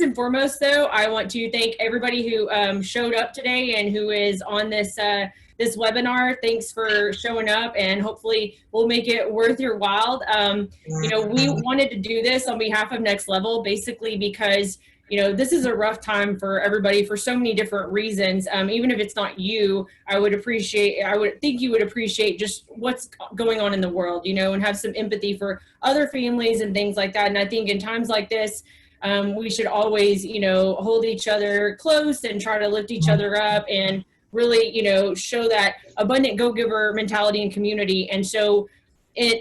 first and foremost, though, I want to thank everybody who showed up today and who is on this this webinar. Thanks for showing up, and hopefully we'll make it worth your while. You know, we wanted to do this on behalf of Next Level, basically because, you know, this is a rough time for everybody for so many different reasons. Even if it's not you, I would think you would appreciate just what's going on in the world, you know, and have some empathy for other families and things like that. And I think in times like this, we should always, you know, hold each other close and try to lift each other up and really, you know, show that abundant go-giver mentality and community. And so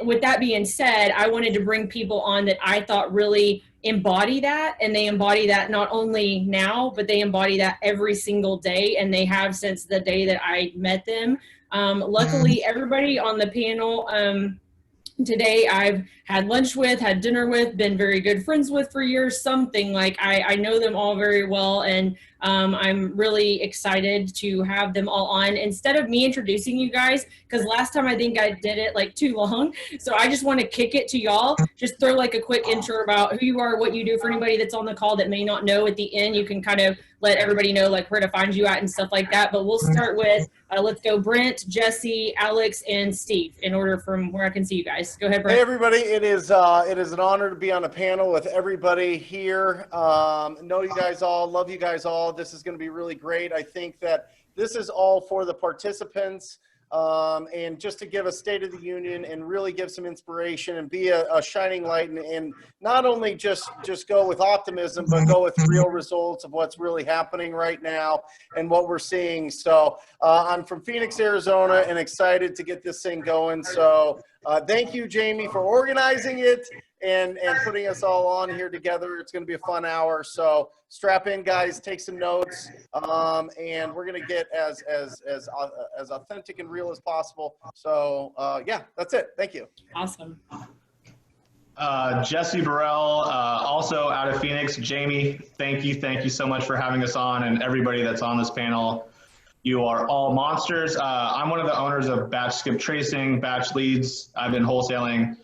with that being said, I wanted to bring people on that I thought really embody that, and they embody that not only now, but they embody that every single day, and they have since the day that I met them. Luckily, everybody on the panel today I've had lunch with, had dinner with, been very good friends with for years, something like I know them all very well, and I'm really excited to have them all on. Instead of me introducing you guys, because last time I think I did it like too long, so I just want to kick it to y'all. Just throw like a quick intro about who you are, what you do for anybody that's on the call that may not know. At the end, you can kind of let everybody know like where to find you at and stuff like that. But we'll start with, let's go Brent, Jesse, Alex, and Steve in order from where I can see you guys. Go ahead, Brent. Hey everybody, it is an honor to be on a panel with everybody here. Know you guys all, love you guys all. This is going to be really great. I think that this is all for the participants, and just to give a State of the Union and really give some inspiration and be a shining light, and not only just go with optimism, but go with real results of what's really happening right now and what we're seeing. So I'm from Phoenix, Arizona, and excited to get this thing going. So thank you, Jamie, for organizing it and putting us all on here together. It's going to be a fun hour. So strap in, guys, take some notes, and we're going to get as authentic and real as possible. So yeah, that's it. Thank you. Awesome. Jesse Burrell, also out of Phoenix. Jamie, thank you so much for having us on, and everybody that's on this panel. You are all monsters. I'm one of the owners of Batch Skip Tracing, Batch Leads. I've been wholesaling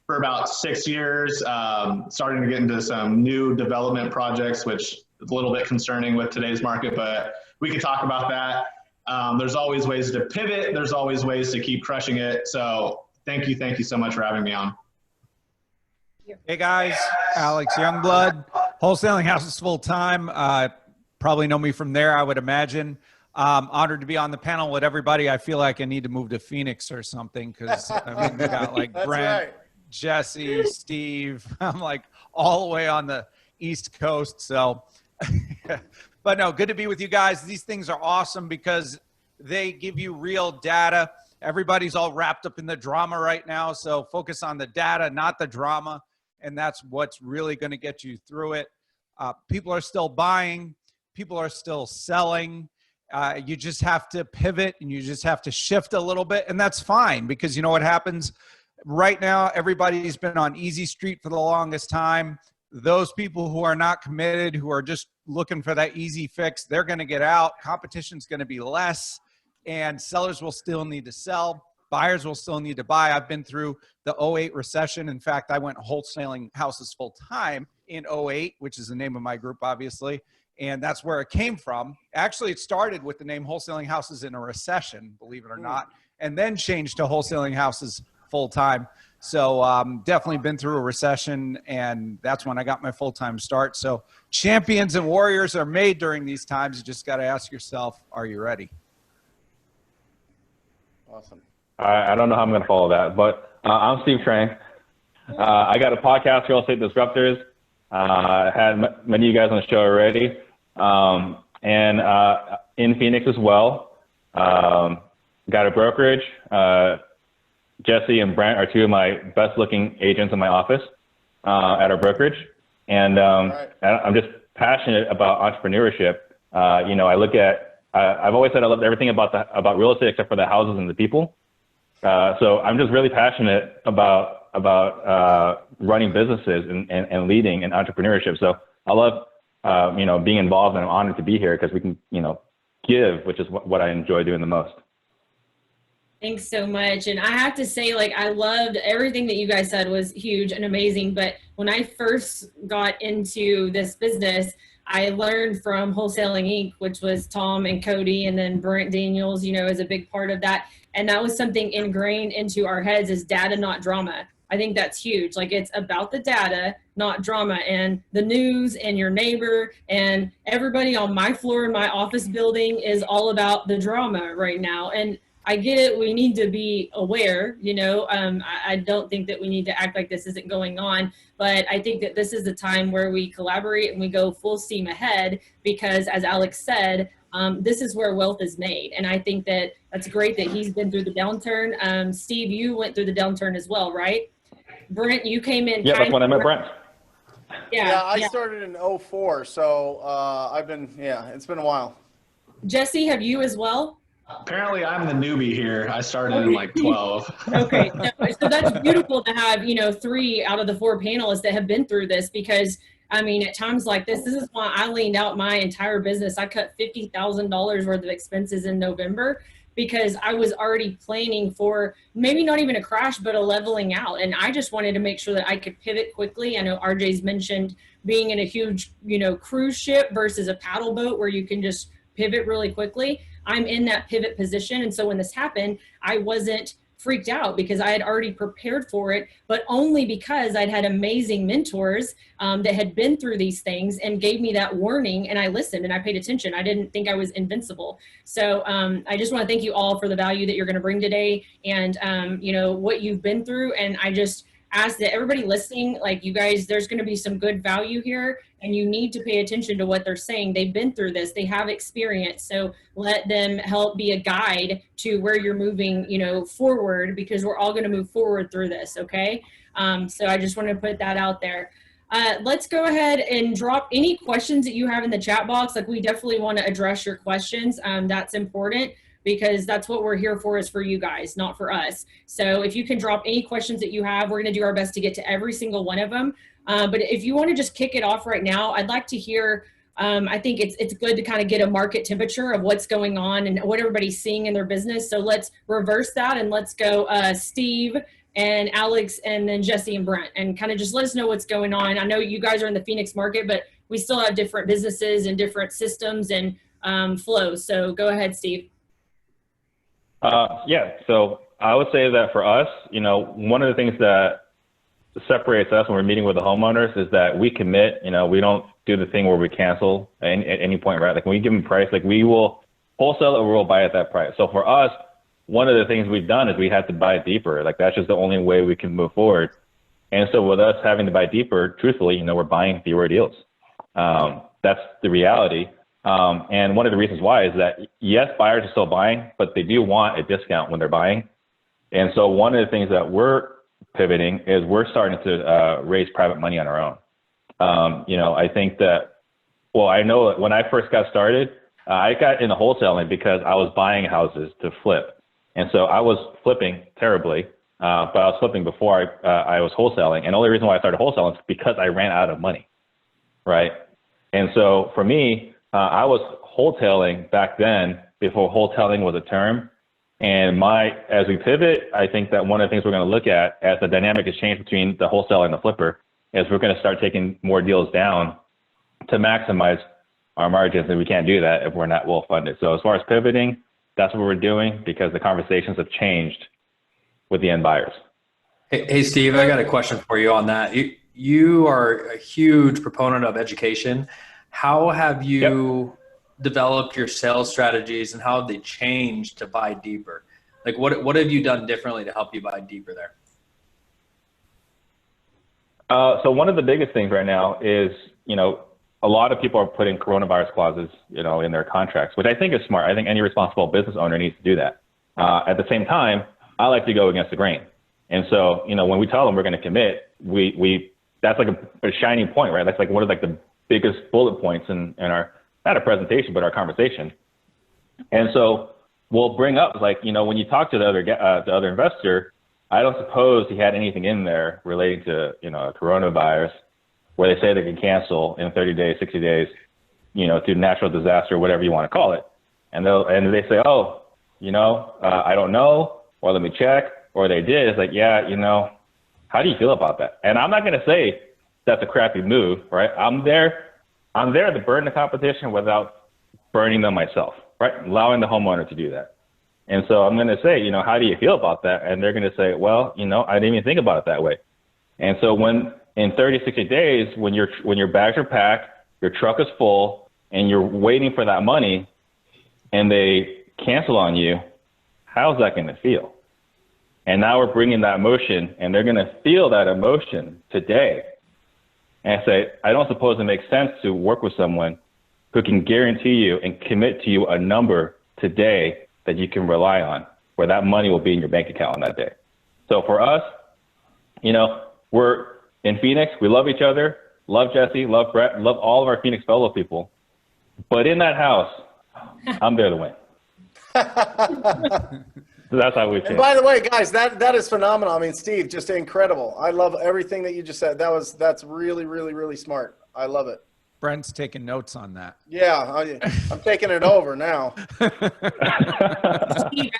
for about 6 years, starting to get into some new development projects, which is a little bit concerning with today's market, but we can talk about that. There's always ways to pivot. There's always ways to keep crushing it. So thank you so much for having me on. Hey guys, Alex Youngblood, wholesaling houses full time. Probably know me from there, I would imagine. Honored to be on the panel with everybody. I feel like I need to move to Phoenix or something, because I mean, we got like Brent, right, Jesse, Steve. I'm like all the way on the East Coast. So, but no, good to be with you guys. These things are awesome because they give you real data. Everybody's all wrapped up in the drama right now. So focus on the data, not the drama. And that's what's really going to get you through it. People are still buying. People are still selling. You just have to pivot, and you just have to shift a little bit. And that's fine, because you know what happens right now? Everybody's been on easy street for the longest time. Those people who are not committed, who are just looking for that easy fix, they're going to get out. Competition's going to be less, and sellers will still need to sell. Buyers will still need to buy. I've been through the 08 recession. In fact, I went wholesaling houses full time in 08, which is the name of my group, obviously. And that's where it came from. Actually, it started with the name Wholesaling Houses in a Recession, believe it or not, and then changed to Wholesaling Houses full time. So definitely been through a recession, and that's when I got my full-time start. So champions and warriors are made during these times. You just got to ask yourself, are you ready? Awesome. I don't know how I'm going to follow that, but I'm Steve Trang. I got a podcast, Real Estate Disruptors. I had many of you guys on the show already, and in Phoenix as well. Got a brokerage. Jesse and Brent are two of my best-looking agents in my office at our brokerage, and I'm just passionate about entrepreneurship. You know, I look at. I've always said I love everything about real estate except for the houses and the people. So I'm just really passionate about running businesses and leading in entrepreneurship. So I love, you know, being involved, and I'm honored to be here because we can, you know, give, which is what I enjoy doing the most. Thanks so much. And I have to say, like, I loved everything that you guys said was huge and amazing. But when I first got into this business, I learned from Wholesaling Inc., which was Tom and Cody, and then Brent Daniels, you know, is a big part of that. And that was something ingrained into our heads is data, not drama. I think that's huge. Like, it's about the data, not drama. And the news and your neighbor and everybody on my floor in my office building is all about the drama right now. And I get it. We need to be aware, you know. I don't think that we need to act like this isn't going on, but I think that this is the time where we collaborate and we go full steam ahead because, as Alex said, this is where wealth is made. And I think that that's great that he's been through the downturn. Steve, you went through the downturn as well, right? Brent, you came in. Yeah, that's when I met Brent. Yeah, I started in 04, so it's been a while. Jesse, have you as well? Apparently, I'm the newbie here. I started in like 12. Okay, so that's beautiful to have, you know, 3 out of the 4 panelists that have been through this because, I mean, at times like this is why I leaned out my entire business. I cut $50,000 worth of expenses in November because I was already planning for maybe not even a crash, but a leveling out. And I just wanted to make sure that I could pivot quickly. I know RJ's mentioned being in a huge, you know, cruise ship versus a paddle boat where you can just pivot really quickly. I'm in that pivot position. And so when this happened, I wasn't freaked out because I had already prepared for it, but only because I'd had amazing mentors that had been through these things and gave me that warning. And I listened and I paid attention. I didn't think I was invincible. So I just want to thank you all for the value that you're going to bring today and, you know, what you've been through. And I just ask that everybody listening, like you guys, there's going to be some good value here and you need to pay attention to what they're saying. They've been through this, they have experience. So let them help be a guide to where you're moving, you know, forward, because we're all going to move forward through this. Okay. So I just want to put that out there. Let's go ahead and drop any questions that you have in the chat box. Like, we definitely want to address your questions. That's important, because that's what we're here for, is for you guys, not for us. So if you can drop any questions that you have, we're going to do our best to get to every single one of them. But if you want to just kick it off right now, I'd like to hear, I think it's good to kind of get a market temperature of what's going on and what everybody's seeing in their business. So let's reverse that and let's go Steve and Alex and then Jesse and Brent, and kind of just let us know what's going on. I know you guys are in the Phoenix market, but we still have different businesses and different systems and flows. So go ahead, Steve. Yeah, so I would say that for us, you know, one of the things that separates us when we're meeting with the homeowners is that we commit. You know, we don't do the thing where we cancel at any point, right? Like, when we give them a price, like, we will wholesale or we'll buy at that price. So for us, one of the things we've done is we had to buy deeper. Like, that's just the only way we can move forward. And so with us having to buy deeper, truthfully, you know, we're buying fewer deals. That's the reality. And one of the reasons why is that, yes, buyers are still buying, but they do want a discount when they're buying. And so one of the things that we're pivoting is we're starting to raise private money on our own. You know, I think that, well, I know when I first got started, I got into wholesaling because I was buying houses to flip. And so I was flipping terribly, but I was flipping before I was wholesaling. And the only reason why I started wholesaling is because I ran out of money, right? And so for me, I was wholesaling back then before wholesaling was a term. And as we pivot, I think that one of the things we're going to look at as the dynamic has changed between the wholesaler and the flipper is we're going to start taking more deals down to maximize our margins. And we can't do that if we're not well funded. So as far as pivoting, that's what we're doing, because the conversations have changed with the end buyers. Hey, Steve, I got a question for you on that. You are a huge proponent of education. How have you developed your sales strategies, and how have they changed to buy deeper? Like, what have you done differently to help you buy deeper there? So one of the biggest things right now is, you know, a lot of people are putting coronavirus clauses, you know, in their contracts, which I think is smart. I think any responsible business owner needs to do that. At the same time, I like to go against the grain. And so, you know, when we tell them we're going to commit, that's like a shining point, right? That's like one of like the biggest bullet points in our, not a presentation, but our conversation. And so we'll bring up, like, you know, when you talk to the other investor, I don't suppose he had anything in there relating to, you know, a coronavirus, where they say they can cancel in 30 days, 60 days, you know, through natural disaster, whatever you want to call it. And they say, oh, you know, I don't know, or let me check, or they did. It's like, yeah, you know, how do you feel about that? And I'm not going to say that's a crappy move, right? I'm there to burn the competition without burning them myself, right? Allowing the homeowner to do that. And so I'm going to say, you know, how do you feel about that? And they're going to say, well, you know, I didn't even think about it that way. And so when in 30, 60 days, when your bags are packed, your truck is full, and you're waiting for that money, and they cancel on you, how's that going to feel? And now we're bringing that emotion, and they're going to feel that emotion today. And say, I don't suppose it makes sense to work with someone who can guarantee you and commit to you a number today that you can rely on, where that money will be in your bank account on that day. So for us, you know, we're in Phoenix. We love each other. Love Jesse. Love Brett. Love all of our Phoenix fellow people. But in that house, I'm there to win. So that's how we feel. And by the way, guys, that is phenomenal. I mean, Steve, just incredible. I love everything that you just said. That's really, really, really smart. I love it. Brent's taking notes on that. Yeah, I'm taking it over now. Steve,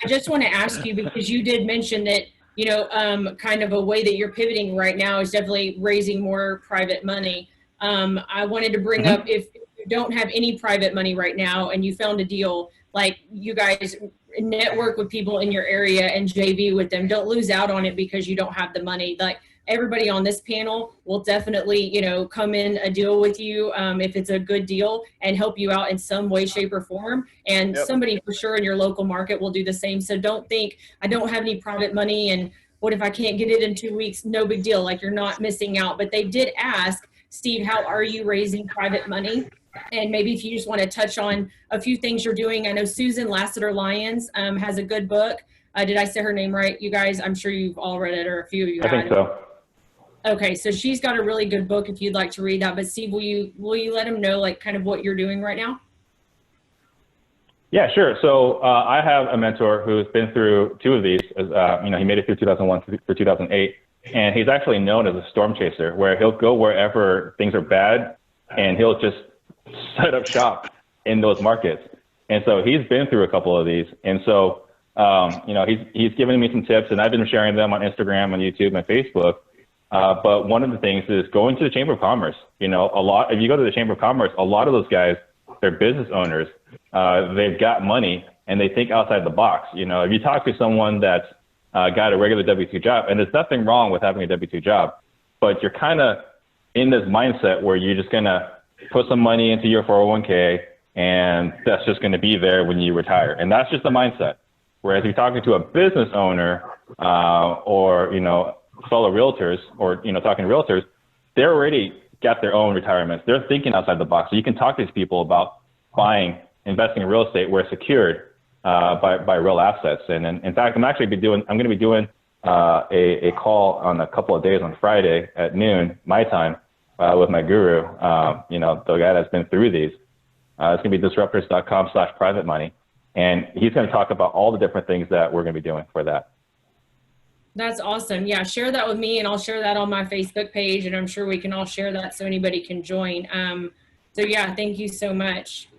I just want to ask you, because you did mention that, you know, kind of a way that you're pivoting right now is definitely raising more private money. I wanted to bring up, if you don't have any private money right now and you found a deal, like, you guys network with people in your area and JV with them. Don't lose out on it because you don't have the money. Like, everybody on this panel will definitely, you know, come in a deal with you if it's a good deal and help you out in some way, shape, or form. And somebody for sure in your local market will do the same. So don't think, I don't have any private money, and what if I can't get it in 2 weeks? No big deal. Like, you're not missing out. But they did ask, Steve, how are you raising private money? And maybe if you just want to touch on a few things you're doing. I know Susan Lassiter-Lyons has a good book. Did I say her name right, you guys? I'm sure you've all read it, or a few of you I think so. Okay, so she's got a really good book if you'd like to read that. But Steve, will you let them know, like, kind of what you're doing right now? Yeah, sure. So I have a mentor who's been through two of these. You know, he made it through 2001 through 2008, and he's actually known as a storm chaser, where he'll go wherever things are bad, and he'll just set up shop in those markets. And so he's been through a couple of these. And so, you know, he's given me some tips, and I've been sharing them on Instagram, on YouTube, and Facebook. But one of the things is going to the Chamber of Commerce. You know, if you go to the Chamber of Commerce, a lot of those guys, they're business owners. They've got money, and they think outside the box. You know, if you talk to someone that's got a regular W-2 job, and there's nothing wrong with having a W-2 job, but you're kind of in this mindset where you're just going to put some money into your 401k, and that's just going to be there when you retire. And that's just the mindset. Whereas if you're talking to a business owner or, you know, fellow realtors, or, you know, talking to realtors, they're already got their own retirements. They're thinking outside the box. So you can talk to these people about investing in real estate where it's secured by real assets. And in fact, I'm going to be doing a call on a couple of days on Friday at noon, my time, with my guru, you know, the guy that's been through these. It's going to be disruptors.com/private money. And he's going to talk about all the different things that we're going to be doing for that. That's awesome. Yeah, share that with me, and I'll share that on my Facebook page, and I'm sure we can all share that so anybody can join. So yeah, thank you so much.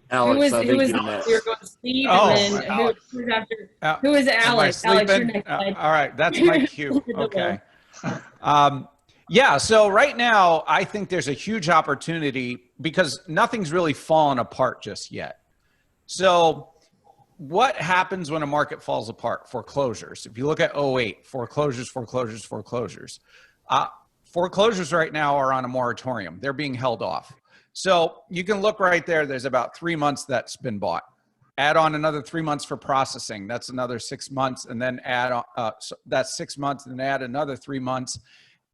Alex, who is you're going to Steve, and then who's after? Who is Alex? Alex, you're next. All right, that's my cue. Okay. Yeah, so right now, I think there's a huge opportunity because nothing's really fallen apart just yet. So what happens when a market falls apart? Foreclosures. If you look at 08, foreclosures. Foreclosures right now are on a moratorium. They're being held off. So you can look right there. There's about 3 months that's been bought. Add on another 3 months for processing. That's another 6 months. And then add on, so that's 6 months, and then add another 3 months.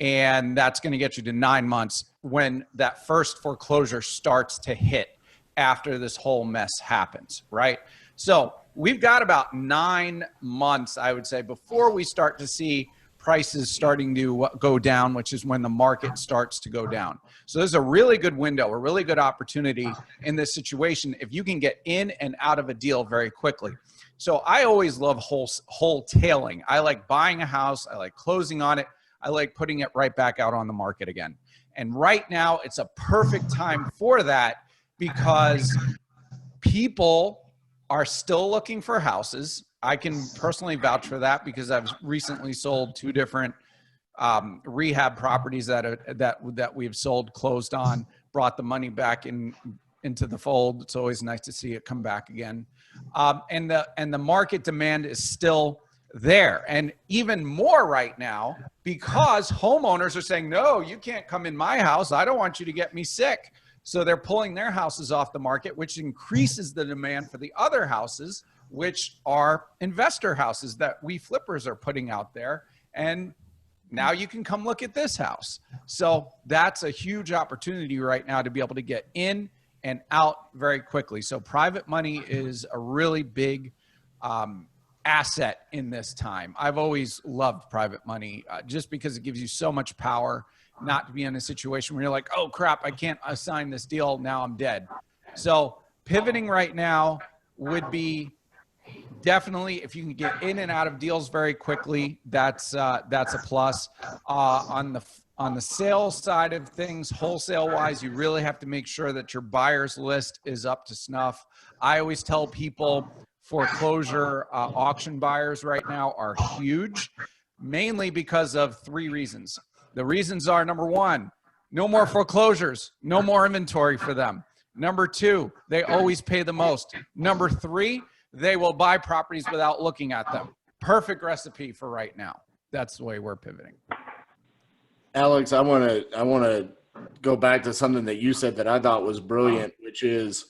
And that's going to get you to 9 months when that first foreclosure starts to hit after this whole mess happens, right? So we've got about 9 months, I would say, before we start to see prices starting to go down, which is when the market starts to go down. So there's a really good window, a really good opportunity in this situation if you can get in and out of a deal very quickly. So I always love wholesaling. I like buying a house. I like closing on it. I like putting it right back out on the market again. And right now it's a perfect time for that because people are still looking for houses. I can personally vouch for that because I've recently sold 2 different rehab properties that we've sold, closed on, brought the money back into the fold. It's always nice to see it come back again. And the market demand is still there, and even more right now because homeowners are saying, no, you can't come in my house. I don't want you to get me sick. So they're pulling their houses off the market, which increases the demand for the other houses, which are investor houses that we flippers are putting out there. And now you can come look at this house. So that's a huge opportunity right now to be able to get in and out very quickly. So private money is a really big asset in this time. I've always loved private money just because it gives you so much power not to be in a situation where you're like, oh crap, I can't assign this deal, now I'm dead. So pivoting right now would be definitely, if you can get in and out of deals very quickly, that's a plus. On the sales side of things, wholesale wise, you really have to make sure that your buyer's list is up to snuff. I always tell people foreclosure auction buyers right now are huge, mainly because of 3 reasons. The reasons are, number 1, no more foreclosures, no more inventory for them. Number 2, they always pay the most. Number 3, they will buy properties without looking at them. Perfect recipe for right now. That's the way we're pivoting. Alex, I want to go back to something that you said that I thought was brilliant, which is,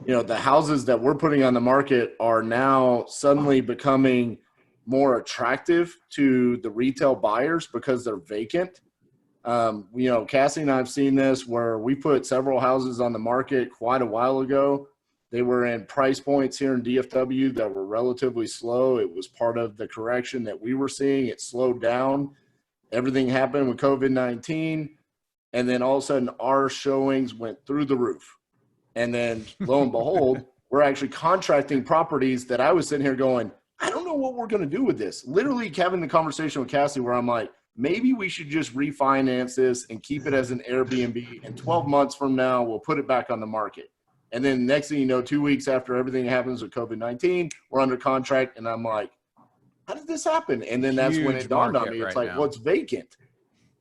the houses that we're putting on the market are now suddenly becoming more attractive to the retail buyers because they're vacant. Cassie and I have seen this where we put several houses on the market quite a while ago. They were in price points here in DFW that were relatively slow. It was part of the correction that we were seeing. It slowed down. Everything happened with COVID-19. And then all of a sudden our showings went through the roof. And then lo and behold, we're actually contracting properties that I was sitting here going, I don't know what we're going to do with this. Literally having the conversation with Cassie where I'm like, maybe we should just refinance this and keep it as an Airbnb. And 12 months from now, we'll put it back on the market. And then next thing you know, 2 weeks after everything happens with COVID-19, we're under contract. And I'm like, how did this happen? And then that's when it dawned on me. It's like, well, it's vacant.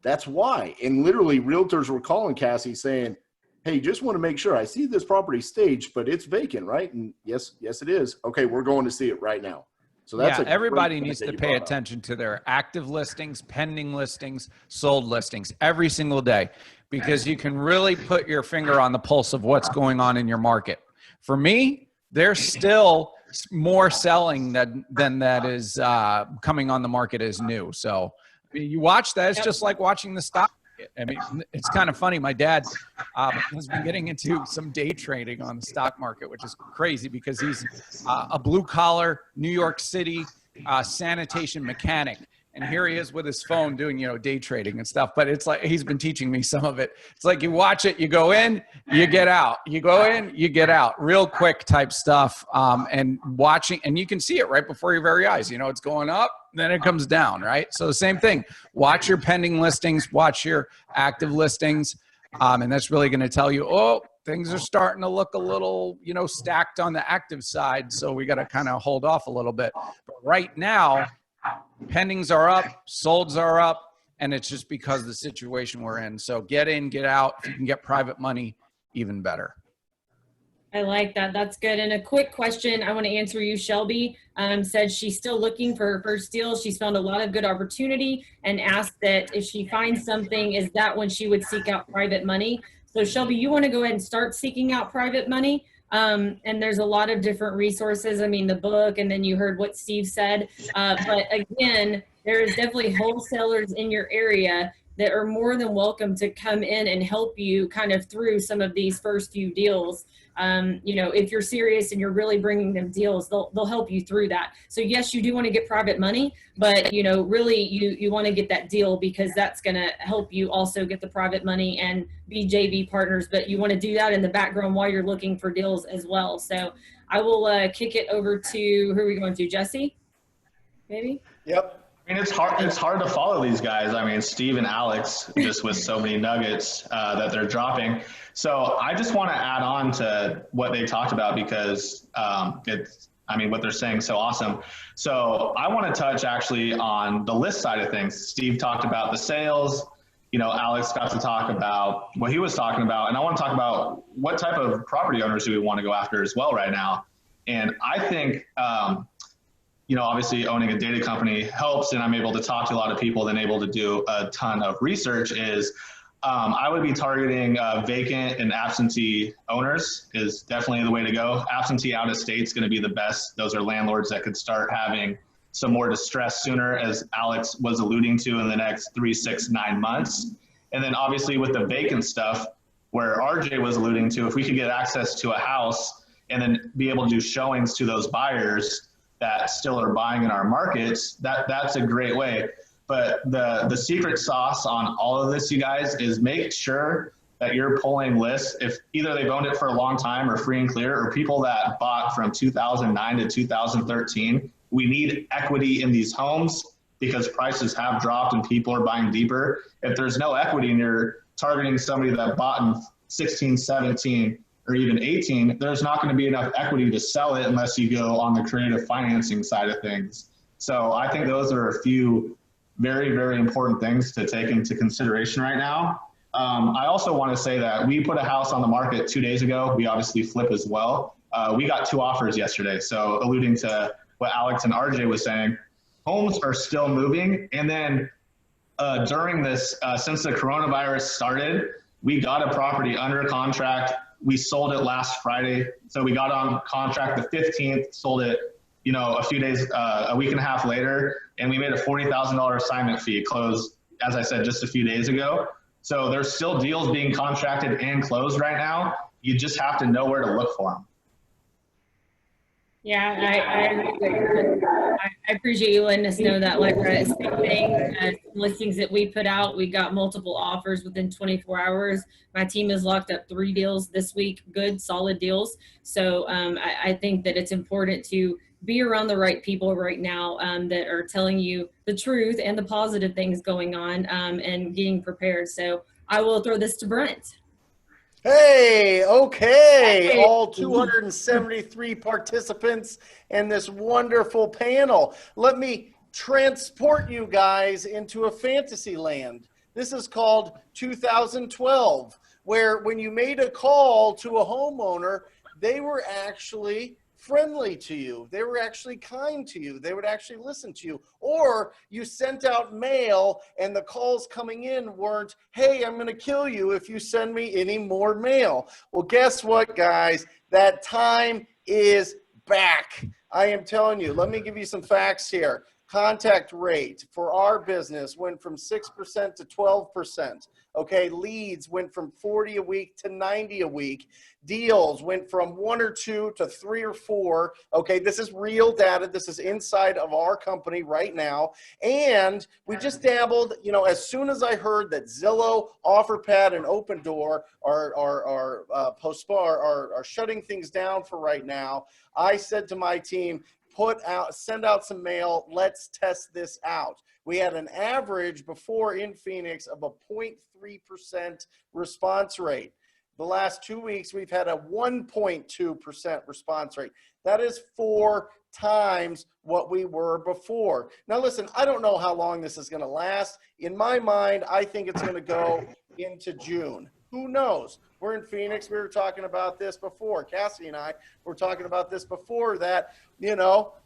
That's why. And literally realtors were calling Cassie saying, hey, just want to make sure I see this property staged, but it's vacant, right? And yes, it is. Okay, we're going to see it right now. So that's everybody needs to pay attention to their active listings, pending listings, sold listings every single day, because you can really put your finger on the pulse of what's going on in your market. For me, there's still more selling than that is coming on the market as new. So you watch that. It's just like watching the stock. I mean, it's kind of funny. My dad has been getting into some day trading on the stock market, which is crazy because he's a blue collar New York City sanitation mechanic. And here he is with his phone doing, day trading and stuff. But it's like, he's been teaching me some of it. It's like you watch it, you go in, you get out. You go in, you get out. Real quick type stuff. And watching, and you can see it right before your very eyes. It's going up, then it comes down, right? So the same thing. Watch your pending listings, watch your active listings. And that's really going to tell you, oh, things are starting to look a little, stacked on the active side. So we got to kind of hold off a little bit. But right now, pendings are up, solds are up, and it's just because of the situation we're in. So get in, get out. If you can get private money, even better. I like that. That's good. And a quick question I want to answer you, Shelby, said she's still looking for her first deal. She's found a lot of good opportunity and asked that if she finds something, is that when she would seek out private money? So Shelby, you want to go ahead and start seeking out private money. And there's a lot of different resources. I mean, the book, and then you heard what Steve said. But again, there is definitely wholesalers in your area that are more than welcome to come in and help you kind of through some of these first few deals. If you're serious and you're really bringing them deals, they'll help you through that. So yes, you do want to get private money, but really you want to get that deal because that's going to help you also get the private money and be JV partners. But you want to do that in the background while you're looking for deals as well. So I will kick it over to, who are we going to? Jesse? Maybe? Yep. I mean, it's hard to follow these guys. I mean, Steve and Alex, just with so many nuggets that they're dropping. So I just want to add on to what they talked about because what they're saying is so awesome. So I want to touch actually on the list side of things. Steve talked about the sales. Alex got to talk about what he was talking about. And I want to talk about what type of property owners do we want to go after as well right now. And I think, obviously owning a data company helps, and I'm able to talk to a lot of people, then able to do a ton of research is I would be targeting vacant and absentee owners is definitely the way to go. Absentee out of state is going to be the best. Those are landlords that could start having some more distress sooner, as Alex was alluding to, in the next 3, 6, 9 months. And then obviously with the vacant stuff, where RJ was alluding to, if we could get access to a house and then be able to do showings to those buyers that still are buying in our markets, that's a great way. But the secret sauce on all of this, you guys, is make sure that you're pulling lists, if either they've owned it for a long time or free and clear, or people that bought from 2009 to 2013. We need equity in these homes because prices have dropped and people are buying deeper. If there's no equity and you're targeting somebody that bought in 16, 17, or even 18, there's not going to be enough equity to sell it unless you go on the creative financing side of things. So I think those are a few very, very important things to take into consideration right now. I also want to say that we put a house on the market 2 days ago. We obviously flip as well. We got 2 offers yesterday. So alluding to what Alex and RJ was saying, homes are still moving. And then during this, since the coronavirus started, we got a property under contract. We sold it last Friday. So we got on contract the 15th, sold it, a few days, a week and a half later, and we made a $40,000 assignment fee. It closed, as I said, just a few days ago. So there's still deals being contracted and closed right now. You just have to know where to look for them. Yeah, I appreciate you letting us know that. Like, same thing, listings that we put out, we got multiple offers within 24 hours. My team has locked up 3 deals this week, good, solid deals. So I think that it's important to be around the right people right now that are telling you the truth and the positive things going on and getting prepared. So I will throw this to Brent. Hey, okay, all 273 participants in this wonderful panel. Let me transport you guys into a fantasy land. This is called 2012, where when you made a call to a homeowner, they were actually friendly to you. They were actually kind to you. They would actually listen to you. Or you sent out mail and the calls coming in weren't, hey, I'm going to kill you if you send me any more mail. Well, guess what, guys? That time is back. I am telling you. Let me give you some facts here. Contact rate for our business went from 6% to 12%. Okay, leads went from 40 a week to 90 a week. Deals went from 1 or 2 to 3 or 4. Okay, this is real data. This is inside of our company right now. And we just dabbled, as soon as I heard that Zillow, OfferPad, and Open Door are shutting things down for right now, I said to my team, send out some mail. Let's test this out. We had an average before in Phoenix of a 0.3% response rate. The last 2 weeks, we've had a 1.2% response rate. That is 4 times what we were before. Now, listen, I don't know how long this is going to last. In my mind, I think it's going to go into June. Who knows? We're in Phoenix. We were talking about this before. Cassie and I were talking about this before that,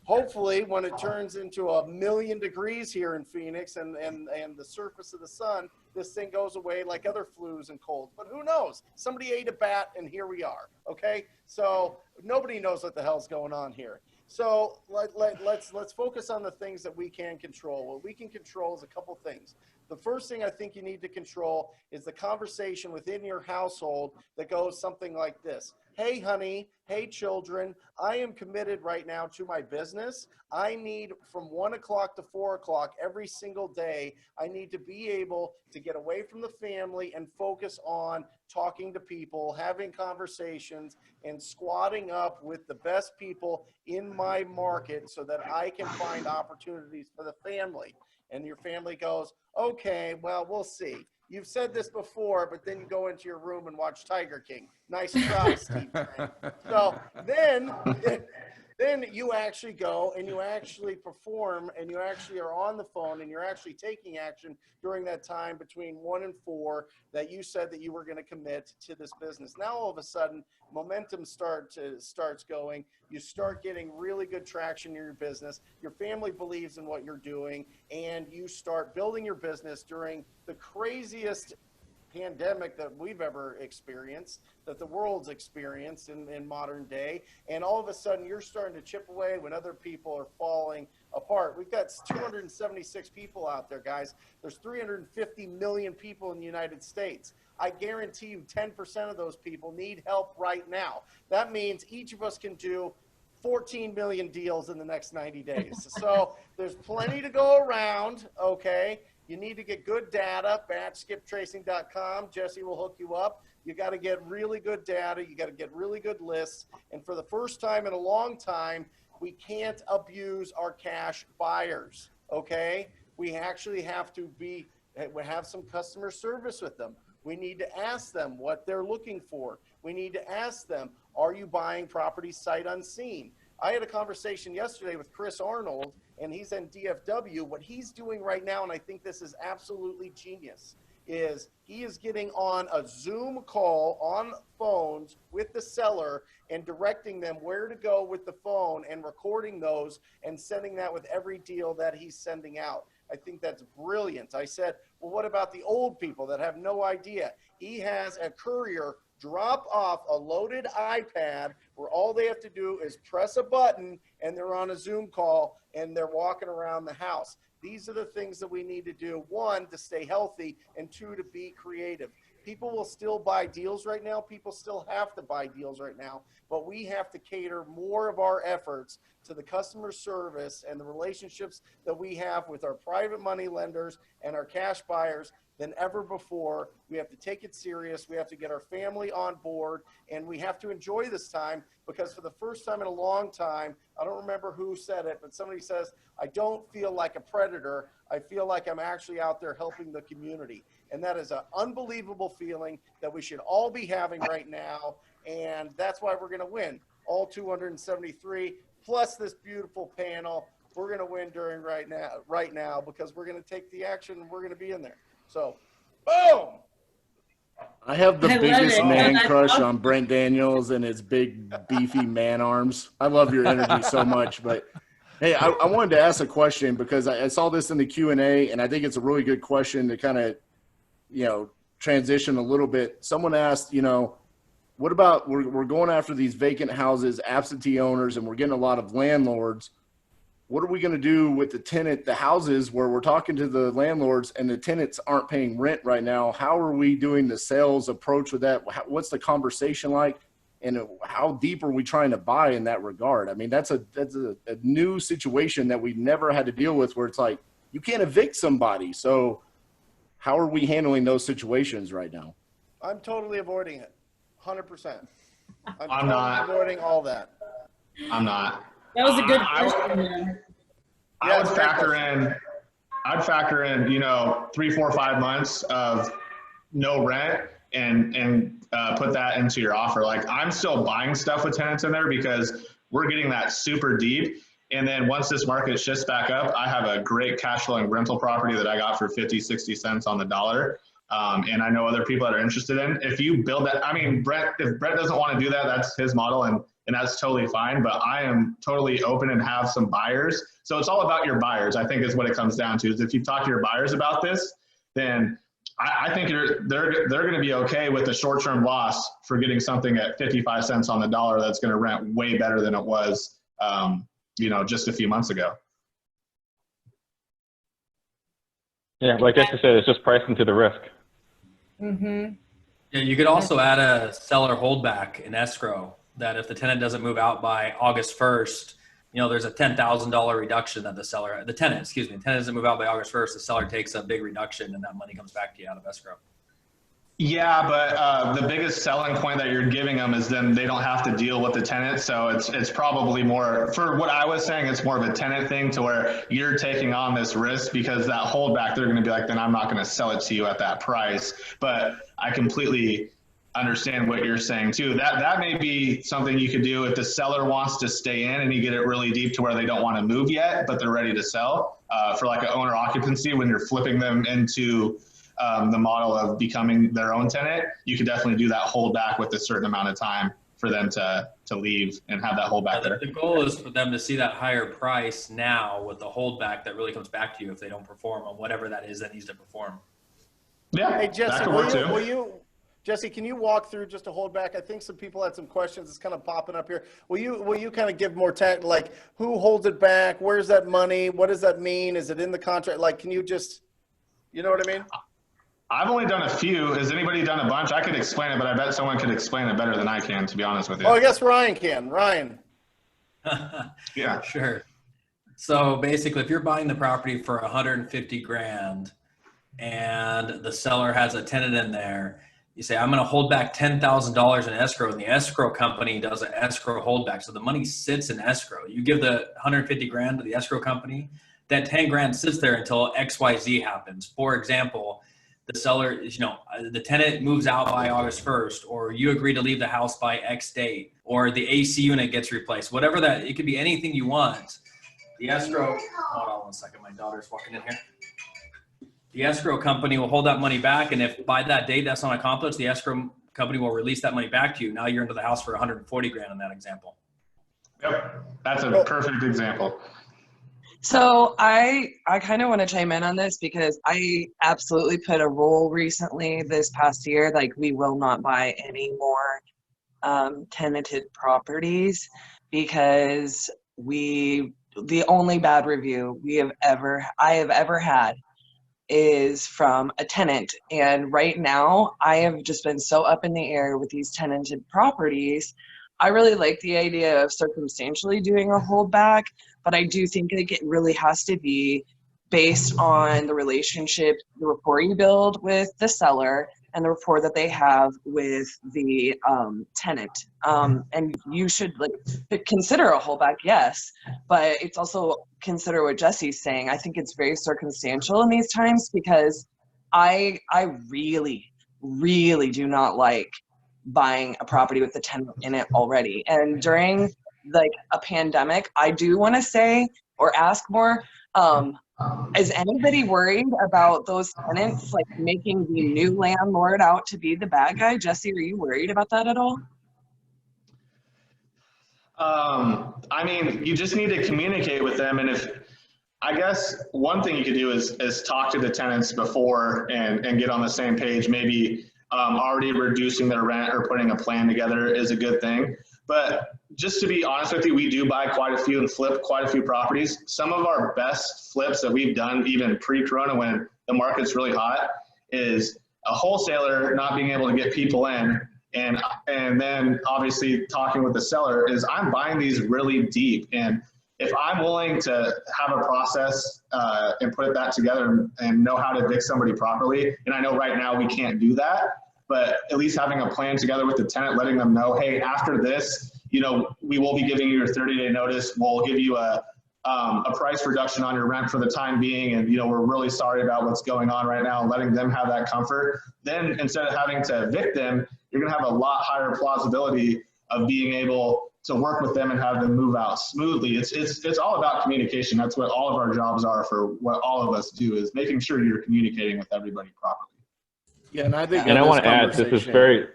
hopefully when it turns into 1,000,000 degrees here in Phoenix and the surface of the sun, this thing goes away like other flus and colds. But who knows? Somebody ate a bat and here we are. Okay? So nobody knows what the hell's going on here. So let's focus on the things that we can control. What we can control is a couple things. The first thing I think you need to control is the conversation within your household that goes something like this. Hey, honey. Hey, children. I am committed right now to my business. I need from 1 o'clock to 4 o'clock every single day. I need to be able to get away from the family and focus on talking to people, having conversations, and squatting up with the best people in my market so that I can find opportunities for the family. And your family goes, okay, well, we'll see. You've said this before, but then you go into your room and watch Tiger King. Nice try, Steve. So then you actually go and you actually perform and you actually are on the phone and you're actually taking action during that time between 1 and 4 that you said that you were going to commit to this business. Now, all of a sudden, momentum starts going. You start getting really good traction in your business. Your family believes in what you're doing, and you start building your business during the craziest pandemic that we've ever experienced, that the world's experienced in modern day. And all of a sudden you're starting to chip away when other people are falling apart. We've got 276 people out there, guys. There's 350 million people in the United States. I guarantee you 10% of those people need help right now. That means each of us can do 14 million deals in the next 90 days. So there's plenty to go around, okay? You need to get good data, batchskiptracing.com. Jesse will hook you up. You got to get really good data. You got to get really good lists. And for the first time in a long time, we can't abuse our cash buyers, okay? We actually have to have some customer service with them. We need to ask them what they're looking for. We need to ask them, are you buying property sight unseen? I had a conversation yesterday with Chris Arnold, and he's in DFW. What he's doing right now, and I think this is absolutely genius, is he is getting on a Zoom call on phones with the seller and directing them where to go with the phone and recording those and sending that with every deal that he's sending out. I think that's brilliant. I said, well, what about the old people that have no idea? He has a courier drop off a loaded iPad where all they have to do is press a button and they're on a Zoom call and they're walking around the house. These are the things that we need to do. 1, to stay healthy, and 2, to be creative. People will still buy deals right now. People still have to buy deals right now, but we have to cater more of our efforts to the customer service and the relationships that we have with our private money lenders and our cash buyers than ever before. We have to take it serious. We have to get our family on board, and we have to enjoy this time, because for the first time in a long time, I don't remember who said it, but somebody says, I don't feel like a predator. I feel like I'm actually out there helping the community. And that is an unbelievable feeling that we should all be having right now. And that's why we're going to win all 273 plus this beautiful panel. We're going to win right now because we're going to take the action and we're going to be in there. So, boom! I have the biggest man crush on Brent Daniels and his big, beefy man arms. I love your energy so much. But, hey, I wanted to ask a question because I saw this in the Q&A, and I think it's a really good question to kind of, transition a little bit. Someone asked, what about we're going after these vacant houses, absentee owners, and we're getting a lot of landlords. What are we going to do with the houses where we're talking to the landlords and the tenants aren't paying rent right now? How are we doing the sales approach with that? What's the conversation like? And how deep are we trying to buy in that regard? I mean, that's a new situation that we've never had to deal with, where it's like, you can't evict somebody. So how are we handling those situations right now? I'm totally avoiding it. 100%. I'm totally not avoiding all that. I'm not. That was a good question. I'd factor in, 3, 4, 5 months of no rent and put that into your offer. Like, I'm still buying stuff with tenants in there because we're getting that super deep. And then once this market shifts back up, I have a great cash flowing rental property that I got for 50, 60 cents on the dollar. And I know other people that are interested in. If you build that, if Brent doesn't want to do that, that's his model, and that's totally fine. But I am totally open and have some buyers. So it's all about your buyers, I think, is what it comes down to. Is if you talk to your buyers about this, then I think they're going to be okay with the short-term loss for getting something at 55 cents on the dollar that's going to rent way better than it was, just a few months ago. Yeah, like Jesse said, it's just pricing to the risk. Mm-hmm. Yeah, you could also add a seller holdback in escrow, that if the tenant doesn't move out by August 1st, there's a $10,000 reduction that the tenant doesn't move out by August 1st, the seller takes a big reduction and that money comes back to you out of escrow. Yeah, but the biggest selling point that you're giving them is then they don't have to deal with the tenant. So it's probably more, for what I was saying, it's more of a tenant thing to where you're taking on this risk, because that holdback, they're going to be like, then I'm not going to sell it to you at that price. But I completely understand what you're saying too. That may be something you could do if the seller wants to stay in and you get it really deep to where they don't want to move yet, but they're ready to sell for like an owner occupancy when you're flipping them into the model of becoming their own tenant. You could definitely do that hold back with a certain amount of time for them to leave and have that hold back there. The goal is for them to see that higher price now with the holdback that really comes back to you if they don't perform on whatever that is that needs to perform. Yeah, hey Jesse, that could work too. Jesse, can you walk through just a holdback? I think some people had some questions. It's kind of popping up here. Will you kind of give more tech, like who holds it back? Where's that money? What does that mean? Is it in the contract? Like, can you just, you know what I mean? I've only done a few. Has anybody done a bunch? I could explain it, but I bet someone could explain it better than I can, to be honest with you. Oh, I guess Ryan can. Ryan. Yeah, sure. So basically, if you're buying the property for 150 grand and the seller has a tenant in there, you say, I'm going to hold back $10,000 in escrow, and the escrow company does an escrow holdback. So the money sits in escrow. You give the 150 grand to the escrow company, that 10 grand sits there until XYZ happens. For example, the seller is, the tenant moves out by August 1st, or you agree to leave the house by X date, or the AC unit gets replaced, whatever that, it could be anything you want. The escrow, hold on one second, my daughter's walking in here. The escrow company will hold that money back, and if by that date that's not accomplished, the escrow company will release that money back to you. Now you're into the house for 140 grand in that example. Yep, that's a perfect example. So I kind of want to chime in on this because I absolutely put a rule recently this past year, like we will not buy any more tenanted properties, because the only bad review I have ever had is from a tenant. And right now I have just been so up in the air with these tenanted properties. I really like the idea of circumstantially doing a holdback, but I do think like it really has to be based on the relationship, the rapport you build with the seller and the rapport that they have with the tenant. And you should consider a holdback, yes, but it's also consider what Jesse's saying. I think it's very circumstantial in these times, because I really, really do not like buying a property with a tenant in it already. And during like a pandemic, I do want to say or ask more, is anybody worried about those tenants like making the new landlord out to be the bad guy? Jesse, are you worried about that at all? I mean, you just need to communicate with them. And I guess one thing you could do is talk to the tenants before and get on the same page. Maybe already reducing their rent or putting a plan together is a good thing. But just to be honest with you, we do buy quite a few and flip quite a few properties. Some of our best flips that we've done, even pre-corona when the market's really hot, is a wholesaler not being able to get people in. And then obviously talking with the seller is, I'm buying these really deep. And if I'm willing to have a process and put that together and know how to evict somebody properly, and I know right now we can't do that, but at least having a plan together with the tenant, letting them know, hey, after this, we will be giving you a 30-day notice. We'll give you a price reduction on your rent for the time being. And, we're really sorry about what's going on right now, and letting them have that comfort. Then instead of having to evict them, you're going to have a lot higher plausibility of being able to work with them and have them move out smoothly. It's all about communication. That's what all of our jobs are, for what all of us do, is making sure you're communicating with everybody properly. Yeah, and I think. And I want to add, this is very.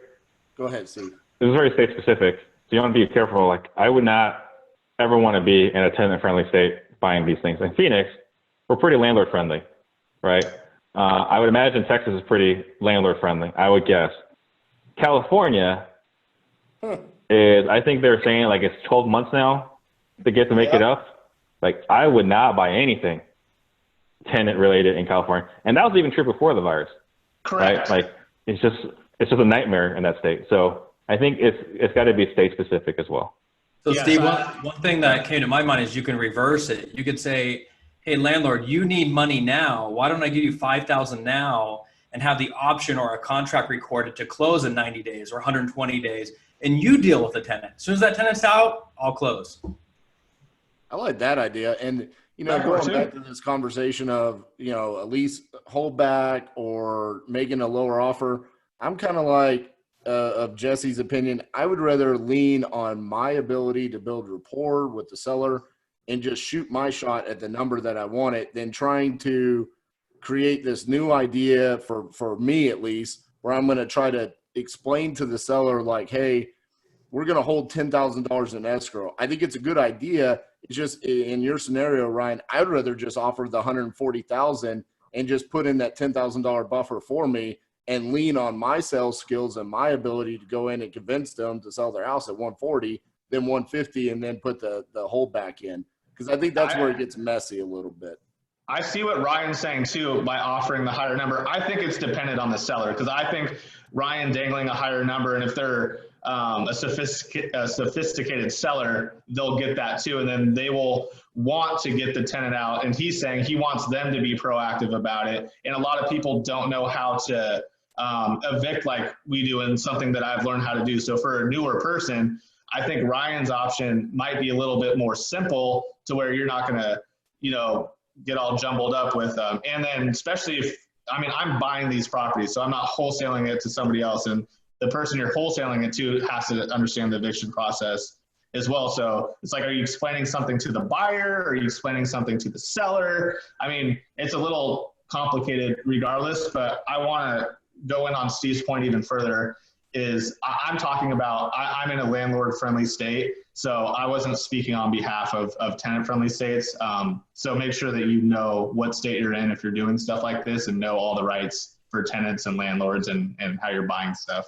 Go ahead, Steve. This is very state specific, so you want to be careful. Like, I would not ever want to be in a tenant-friendly state buying these things. In Phoenix, we're pretty landlord-friendly, right? I would imagine Texas is pretty landlord-friendly, I would guess. California is, I think they're saying like it's 12 months now to get to make it up. Like, I would not buy anything tenant-related in California, and that was even true before the virus. Correct. Right? Like, it's just a nightmare in that state. So I think it's got to be state specific as well. So yes, Steve, one thing that came to my mind is you can reverse it. You could say, hey, landlord, you need money now. Why don't I give you $5,000 now? and have the option or a contract recorded to close in 90 days or 120 days, and you deal with the tenant. As soon as that tenant's out, I'll close. I like that idea. And, you know, going back to this conversation of, you know, at least hold back or making a lower offer, I'm kind of like, of Jesse's opinion, I would rather lean on my ability to build rapport with the seller and just shoot my shot at the number that I want it than trying to create this new idea for me, at least, where I'm going to try to explain to the seller, like, hey, we're going to hold $10,000 in escrow. I think it's a good idea. It's just in your scenario, Ryan, I'd rather just offer the $140,000 and just put in that $10,000 buffer for me and lean on my sales skills and my ability to go in and convince them to sell their house at 140, then 150, and then put the holdback in. Because I think that's where it gets messy a little bit. I see what Ryan's saying too by offering the higher number. I think it's dependent on the seller, because I think Ryan dangling a higher number, and if they're a sophisticated seller, they'll get that too, and then they will want to get the tenant out. And he's saying he wants them to be proactive about it. And a lot of people don't know how to evict like we do, and something that I've learned how to do. So for a newer person, I think Ryan's option might be a little bit more simple, to where you're not going to, you know, get all jumbled up with them. And then especially if, I mean, I'm buying these properties, so I'm not wholesaling it to somebody else. And the person you're wholesaling it to has to understand the eviction process as well. So it's like, are you explaining something to the buyer? Are you explaining something to the seller? I mean, it's a little complicated regardless, but I want to go in on Steve's point even further. Is I'm talking about, I'm in a landlord-friendly state, so I wasn't speaking on behalf of tenant-friendly states. So make sure that you know what state you're in if you're doing stuff like this, and know all the rights for tenants and landlords and how you're buying stuff.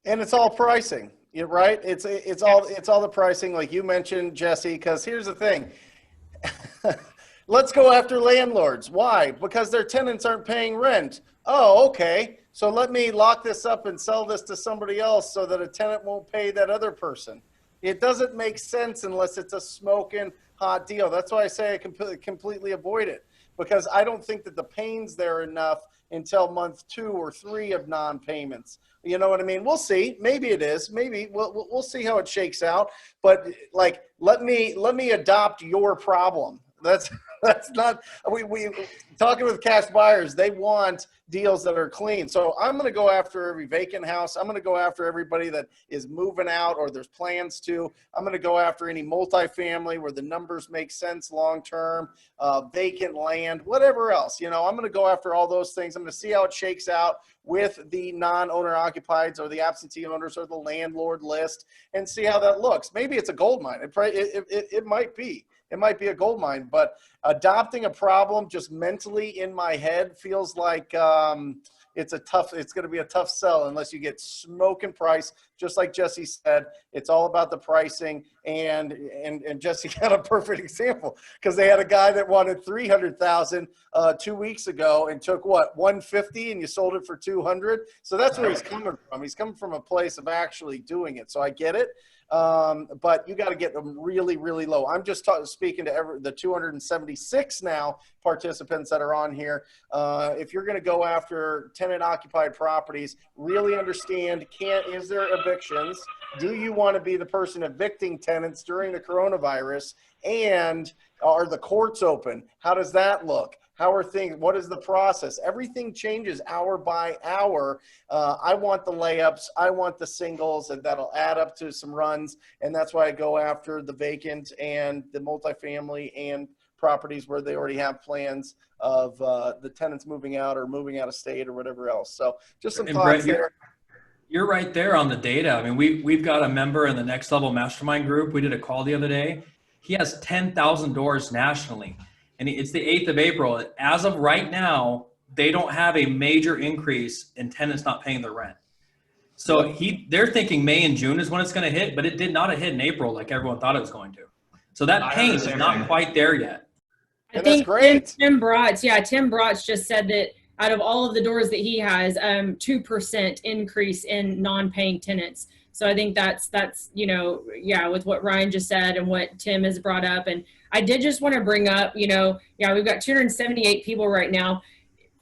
And it's all pricing, right? It's all the pricing, like you mentioned, Jesse. Because here's the thing. Let's go after landlords. Why? Because their tenants aren't paying rent. Oh, okay. So let me lock this up and sell this to somebody else so that a tenant won't pay that other person. It doesn't make sense unless it's a smoking hot deal. That's why I say I completely avoid it, because I don't think that the pain's there enough until month 2 or 3 of non-payments. You know what I mean? We'll see. Maybe it is. Maybe we'll see how it shakes out. But like, let me adopt your problem. That's not, we talking with cash buyers, they want deals that are clean. So I'm going to go after every vacant house. I'm going to go after everybody that is moving out or there's plans to. I'm going to go after any multifamily where the numbers make sense long-term, vacant land, whatever else. You know, I'm going to go after all those things. I'm going to see how it shakes out with the non-owner occupieds or the absentee owners or the landlord list, and see how that looks. Maybe it's a gold mine. It might be. It might be a gold mine, but adopting a problem just mentally in my head feels like it's going to be a tough sell unless you get smoking price. Just like Jesse said, it's all about the pricing, and Jesse got a perfect example, because they had a guy that wanted $300,000 2 weeks ago and took what, $150, and you sold it for $200. So that's where he's coming from. He's coming from a place of actually doing it. So I get it. But you got to get them really, really low. I'm just speaking to the 276 now participants that are on here. If you're going to go after tenant-occupied properties, really understand, is there evictions? Do you want to be the person evicting tenants during the coronavirus? And are the courts open? How does that look? How are things? What is the process? Everything changes hour by hour. I want the layups. I want the singles, and that'll add up to some runs. And that's why I go after the vacant and the multifamily and properties where they already have plans of the tenants moving out or moving out of state or whatever else. So just some thoughts there. You're right there on the data. I mean, we've got a member in the Next Level Mastermind group. We did a call the other day. He has 10,000 doors nationally. And it's the 8th of April. As of right now, they don't have a major increase in tenants not paying their rent. So they're thinking May and June is when it's going to hit, but it did not hit in April like everyone thought it was going to. So that pain is not quite there yet. I think Tim Brotz just said that out of all of the doors that he has, 2% increase in non-paying tenants. So I think that's, you know, yeah, with what Ryan just said and what Tim has brought up. And I did just want to bring up, you know, yeah, we've got 278 people right now.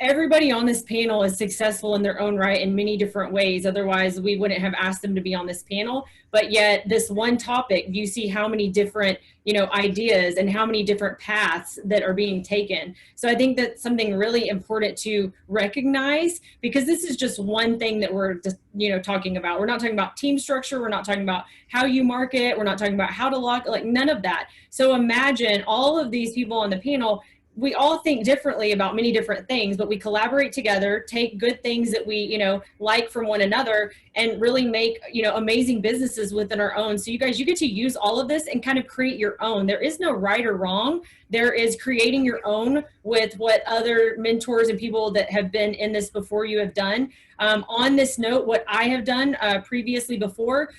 everybody on this panel is successful in their own right in many different ways. Otherwise, we wouldn't have asked them to be on this panel. But yet this one topic, you see how many different, ideas and how many different paths that are being taken. So I think that's something really important to recognize, because this is just one thing that we're just, talking about. We're not talking about team structure. We're not talking about how you market. We're not talking about how to lock, like none of that. So imagine all of these people on the panel. We all think differently about many different things, but we collaborate together, take good things that we, like from one another, and really make, amazing businesses within our own. So you guys, you get to use all of this and kind of create your own. There is no right or wrong. There is creating your own with what other mentors and people that have been in this before you have done. On this note, what I have done previously before,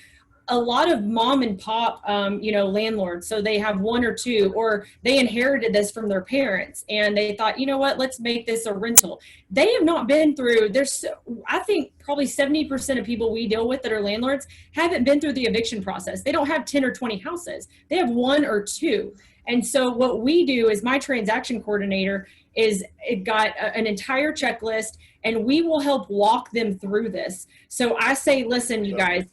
a lot of mom and pop, landlords. So they have one or two, or they inherited this from their parents and they thought, you know what, let's make this a rental. They have not been through, I think probably 70% of people we deal with that are landlords haven't been through the eviction process. They don't have 10 or 20 houses. They have one or two. And so what we do is my transaction coordinator it got an entire checklist, and we will help walk them through this. So I say, listen, you guys,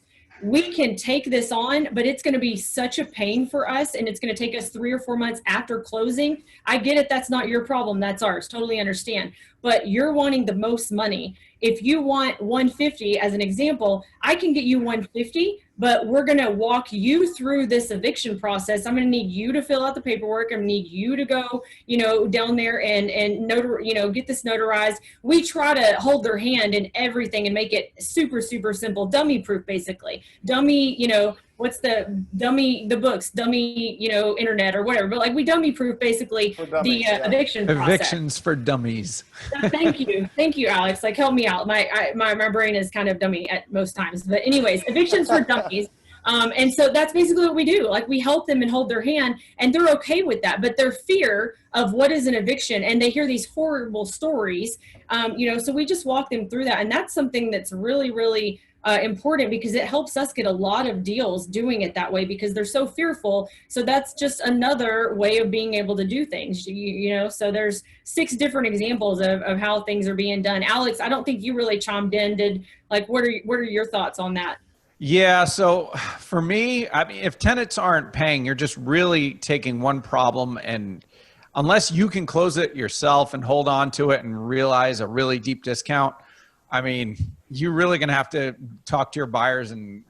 we can take this on, but it's going to be such a pain for us, and it's going to take us 3 or 4 months after closing. I get it. That's not your problem. That's ours. Totally understand. But you're wanting the most money. If you want 150 as an example, I can get you 150, but we're going to walk you through this eviction process. I'm going to need you to fill out the paperwork. I'm going to need you to go, down there and get this notarized. We try to hold their hand in everything and make it super, super simple, dummy proof, basically. Dummy, what's the books, dummy, internet or whatever. But like we dummy proof basically dummies, the eviction process. Evictions for dummies. Thank you, Alex. Like help me out. My brain is kind of dummy at most times. But anyways, evictions for dummies. And so that's basically what we do. Like we help them and hold their hand, and they're okay with that. But their fear of what is an eviction, and they hear these horrible stories, so we just walk them through that. And that's something that's really, really important, because it helps us get a lot of deals doing it that way, because they're so fearful. So that's just another way of being able to do things, so there's 6 different examples of how things are being done. Alex, I don't think you really chimed in. What are your thoughts on that? Yeah. So for me, I mean, if tenants aren't paying, you're just really taking one problem, and unless you can close it yourself and hold on to it and realize a really deep discount, I mean, you're really going to have to talk to your buyers and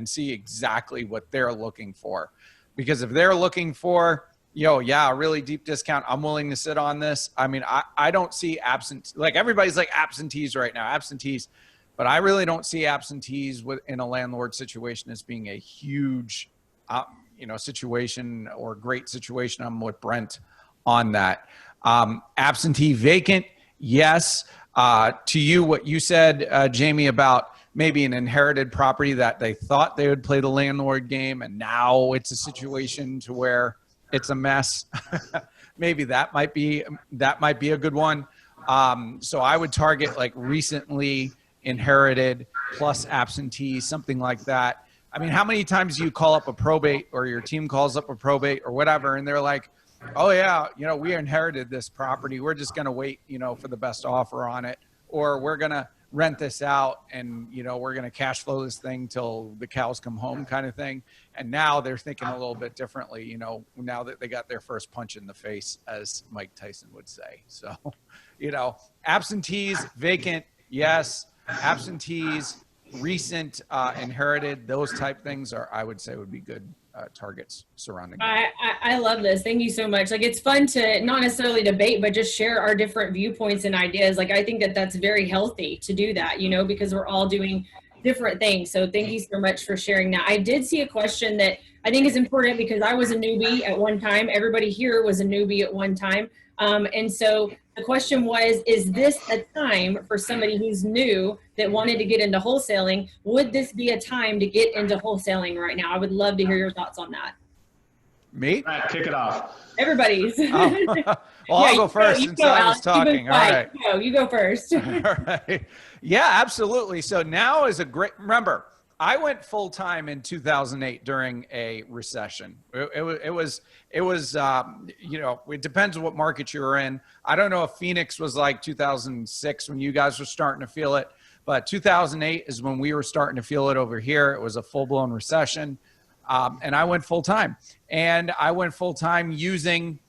see exactly what they're looking for. Because if they're looking for, a really deep discount, I'm willing to sit on this. I mean, I don't see everybody's like absentees right now, but I really don't see absentees in a landlord situation as being a huge, situation or great situation. I'm with Brent on that. Absentee vacant, yes. To you, what you said, Jamie, about maybe an inherited property that they thought they would play the landlord game, and now it's a situation to where it's a mess. Maybe that might be a good one. So I would target like recently inherited plus absentee, something like that. I mean, how many times do you call up a probate, or your team calls up a probate or whatever, and they're like, oh yeah, we inherited this property. We're just going to wait, for the best offer on it, or we're going to rent this out and, we're going to cash flow this thing till the cows come home kind of thing. And now they're thinking a little bit differently, now that they got their first punch in the face, as Mike Tyson would say. So, absentees, vacant, yes. Absentees, recent, inherited, those type things I would say would be good targets surrounding that. I love this. Thank you so much. Like, it's fun to not necessarily debate, but just share our different viewpoints and ideas. Like, I think that's very healthy to do that, because we're all doing different things. So thank you so much for sharing that. I did see a question that I think is important, because I was a newbie at one time. Everybody here was a newbie at one time. And so the question was, is this a time for somebody who's new that wanted to get into wholesaling? Would this be a time to get into wholesaling right now? I would love to hear your thoughts on that. Me? All right, kick it off. Everybody's. Well, I'll go first since I was talking. All right. You go first. All right. Yeah, absolutely. So now is a great, remember, I went full time in 2008 during a recession. It was you know, it depends on what market you're in. I don't know if Phoenix was like 2006 when you guys were starting to feel it, but 2008 is when we were starting to feel it over here. It was a full blown recession, and I went full time. And I went full time using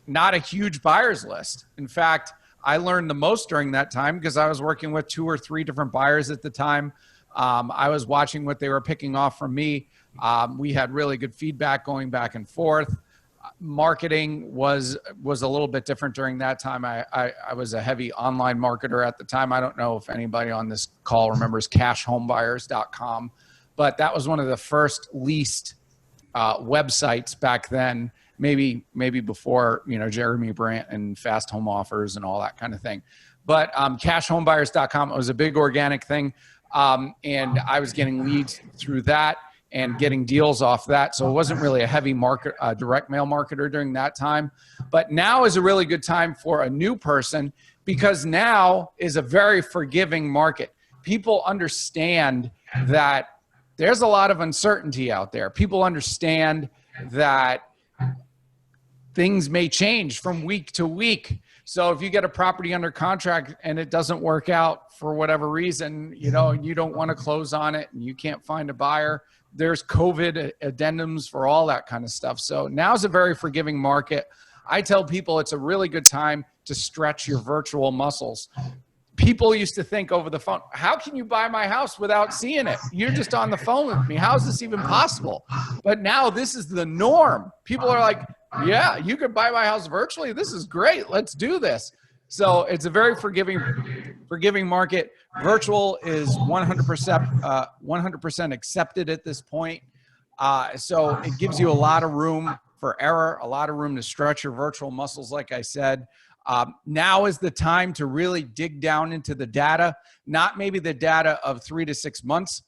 not a huge buyers list. In fact, I learned the most during that time because I was working with 2 or 3 different buyers at the time. I was watching what they were picking off from me. We had really good feedback going back and forth. Marketing was a little bit different during that time. I was a heavy online marketer at the time. I don't know if anybody on this call remembers cashhomebuyers.com, but that was one of the first leased websites back then. Maybe before, you know, Jeremy Brent and Fast Home Offers and all that kind of thing. But cashhomebuyers.com was a big organic thing. And I was getting leads through that and getting deals off that. So it wasn't really a heavy direct mail marketer during that time. But now is a really good time for a new person because now is a very forgiving market. People understand that there's a lot of uncertainty out there. People understand that things may change from week to week. So if you get a property under contract and it doesn't work out for whatever reason, you know, you don't want to close on it and you can't find a buyer, there's COVID addendums for all that kind of stuff. So now's a very forgiving market. I tell people it's a really good time to stretch your virtual muscles. People used to think over the phone, how can you buy my house without seeing it? You're just on the phone with me. How is this even possible? But now this is the norm. People are like, yeah, you could buy my house virtually. This is great. Let's do this. So it's a very forgiving market. Virtual is 100% accepted at this point. So it gives you a lot of room for error, a lot of room to stretch your virtual muscles, like I said. Now is the time to really dig down into the data, not maybe the data of 3 to 6 months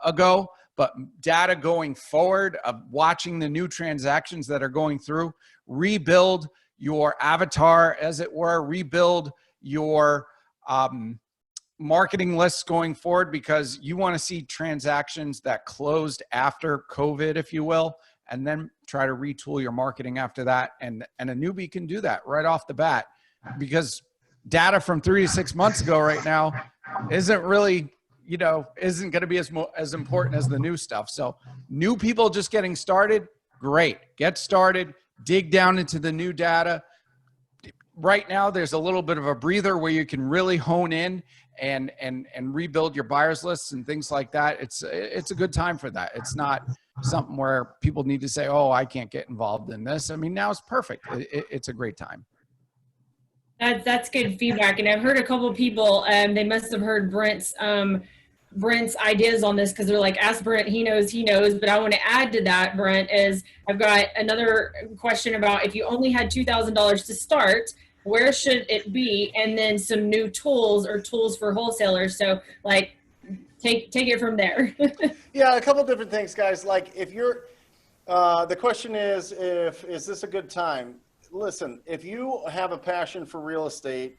ago, but data going forward of watching the new transactions that are going through. Rebuild your avatar, as it were, rebuild your marketing lists going forward, because you want to see transactions that closed after COVID, if you will, and then try to retool your marketing after that. And a newbie can do that right off the bat, because data from 3 to 6 months ago right now isn't really, you know, isn't going to be as important as the new stuff. So new people just getting started, great. Get started, dig down into the new data. Right now, there's a little bit of a breather where you can really hone in and rebuild your buyers lists and things like that. It's a good time for that. It's not something where people need to say, oh, I can't get involved in this. I mean, now it's perfect. It's a great time. That's good feedback. And I've heard a couple of people, they must have heard Brent's ideas on this, because they're like, ask Brent, he knows. But I want to add to that, Brent, is I've got another question about if you only had $2,000 to start, where should it be? And then some new tools or tools for wholesalers. So like, take it from there. Yeah, a couple different things, guys. Like if you're, the question is this a good time? Listen, if you have a passion for real estate,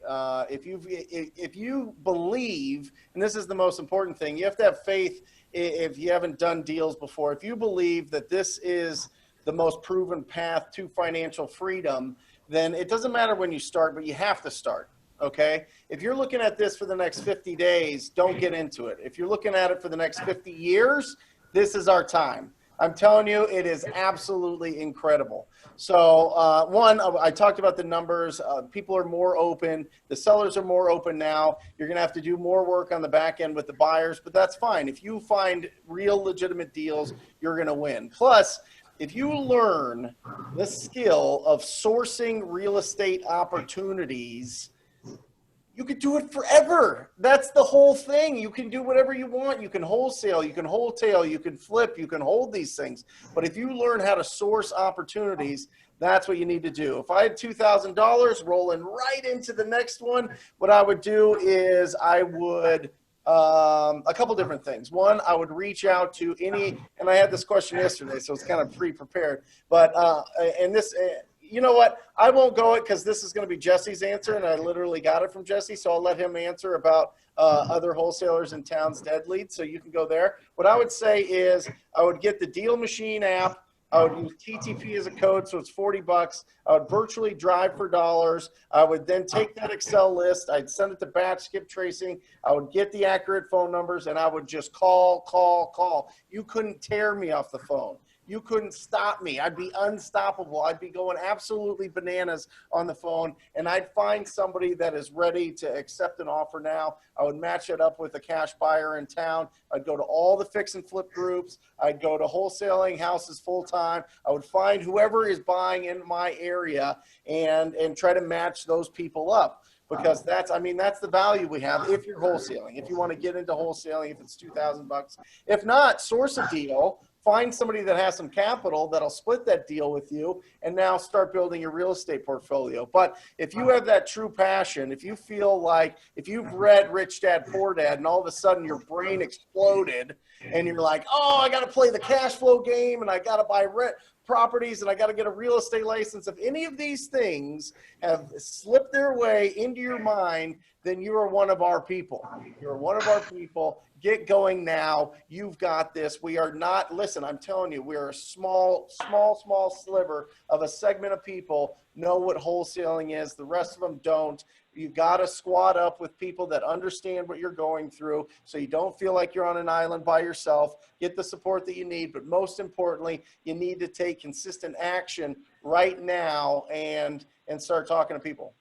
if you believe, and this is the most important thing, you have to have faith. If you haven't done deals before, if you believe that this is the most proven path to financial freedom, then it doesn't matter when you start, but you have to start. Okay. If you're looking at this for the next 50 days, don't get into it. If you're looking at it for the next 50 years, this is our time. I'm telling you, it is absolutely incredible. So one, I talked about the numbers. People are more open. The sellers are more open now. You're going to have to do more work on the back end with the buyers, but that's fine. If you find real legitimate deals, you're going to win. Plus, if you learn the skill of sourcing real estate opportunities, you could do it forever. That's the whole thing. You can do whatever you want. You can wholesale, you can wholetail, you can flip, you can hold these things. But if you learn how to source opportunities, that's what you need to do. If I had $2,000 rolling right into the next one, what I would do is I would, a couple different things. One, I would reach out to any, and I had this question yesterday, so it's kind of pre-prepared, but, and this, you know what? I won't go it because this is going to be Jesse's answer, and I literally got it from Jesse, so I'll let him answer about other wholesalers in town's dead leads, so you can go there. What I would say is I would get the Deal Machine app. I would use TTP as a code, so it's $40. I would virtually drive for dollars. I would then take that Excel list. I'd send it to batch skip tracing. I would get the accurate phone numbers, and I would just call. You couldn't tear me off the phone. You couldn't stop me. I'd be unstoppable. I'd be going absolutely bananas on the phone, and I'd find somebody that is ready to accept an offer now. I would match it up with a cash buyer in town. I'd go to all the fix and flip groups. I'd go to wholesaling houses full time. I would find whoever is buying in my area and try to match those people up. Because that's the value we have if you're wholesaling. If you want to get into wholesaling, if it's $2,000. If not, source a deal. Find somebody that has some capital that'll split that deal with you, and now start building your real estate portfolio. But if you have that true passion, if you feel like, if you've read Rich Dad Poor Dad and all of a sudden your brain exploded and you're like, oh, I got to play the cash flow game and I got to buy rent properties and I got to get a real estate license. If any of these things have slipped their way into your mind, then you are one of our people. You're one of our people. Get going now. You've got this. We are not, listen, I'm telling you, we are a small sliver of a segment of people know what wholesaling is. The rest of them don't. You got to squad up with people that understand what you're going through so you don't feel like you're on an island by yourself. Get the support that you need, but most importantly, you need to take consistent action right now and start talking to people.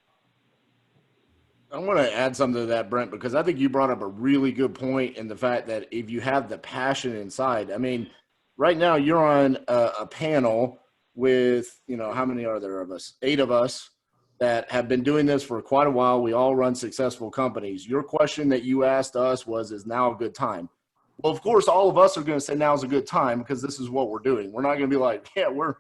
I want to add something to that, Brent, because I think you brought up a really good point in the fact that if you have the passion inside, I mean, right now you're on a panel with, you know, how many are there of us? 8 of us that have been doing this for quite a while. We all run successful companies. Your question that you asked us was, is now a good time? Well, of course, all of us are going to say now's a good time because this is what we're doing. We're not going to be like, yeah, we're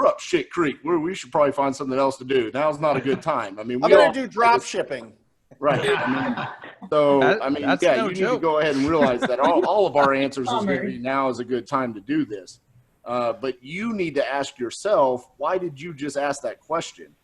up shit creek. We should probably find something else to do. Now's not a good time. I mean, I'm going to do drop shipping. Right. I mean, yeah, you need to go ahead and realize that all of our answers is going to be now is a good time to do this. But you need to ask yourself, why did you just ask that question?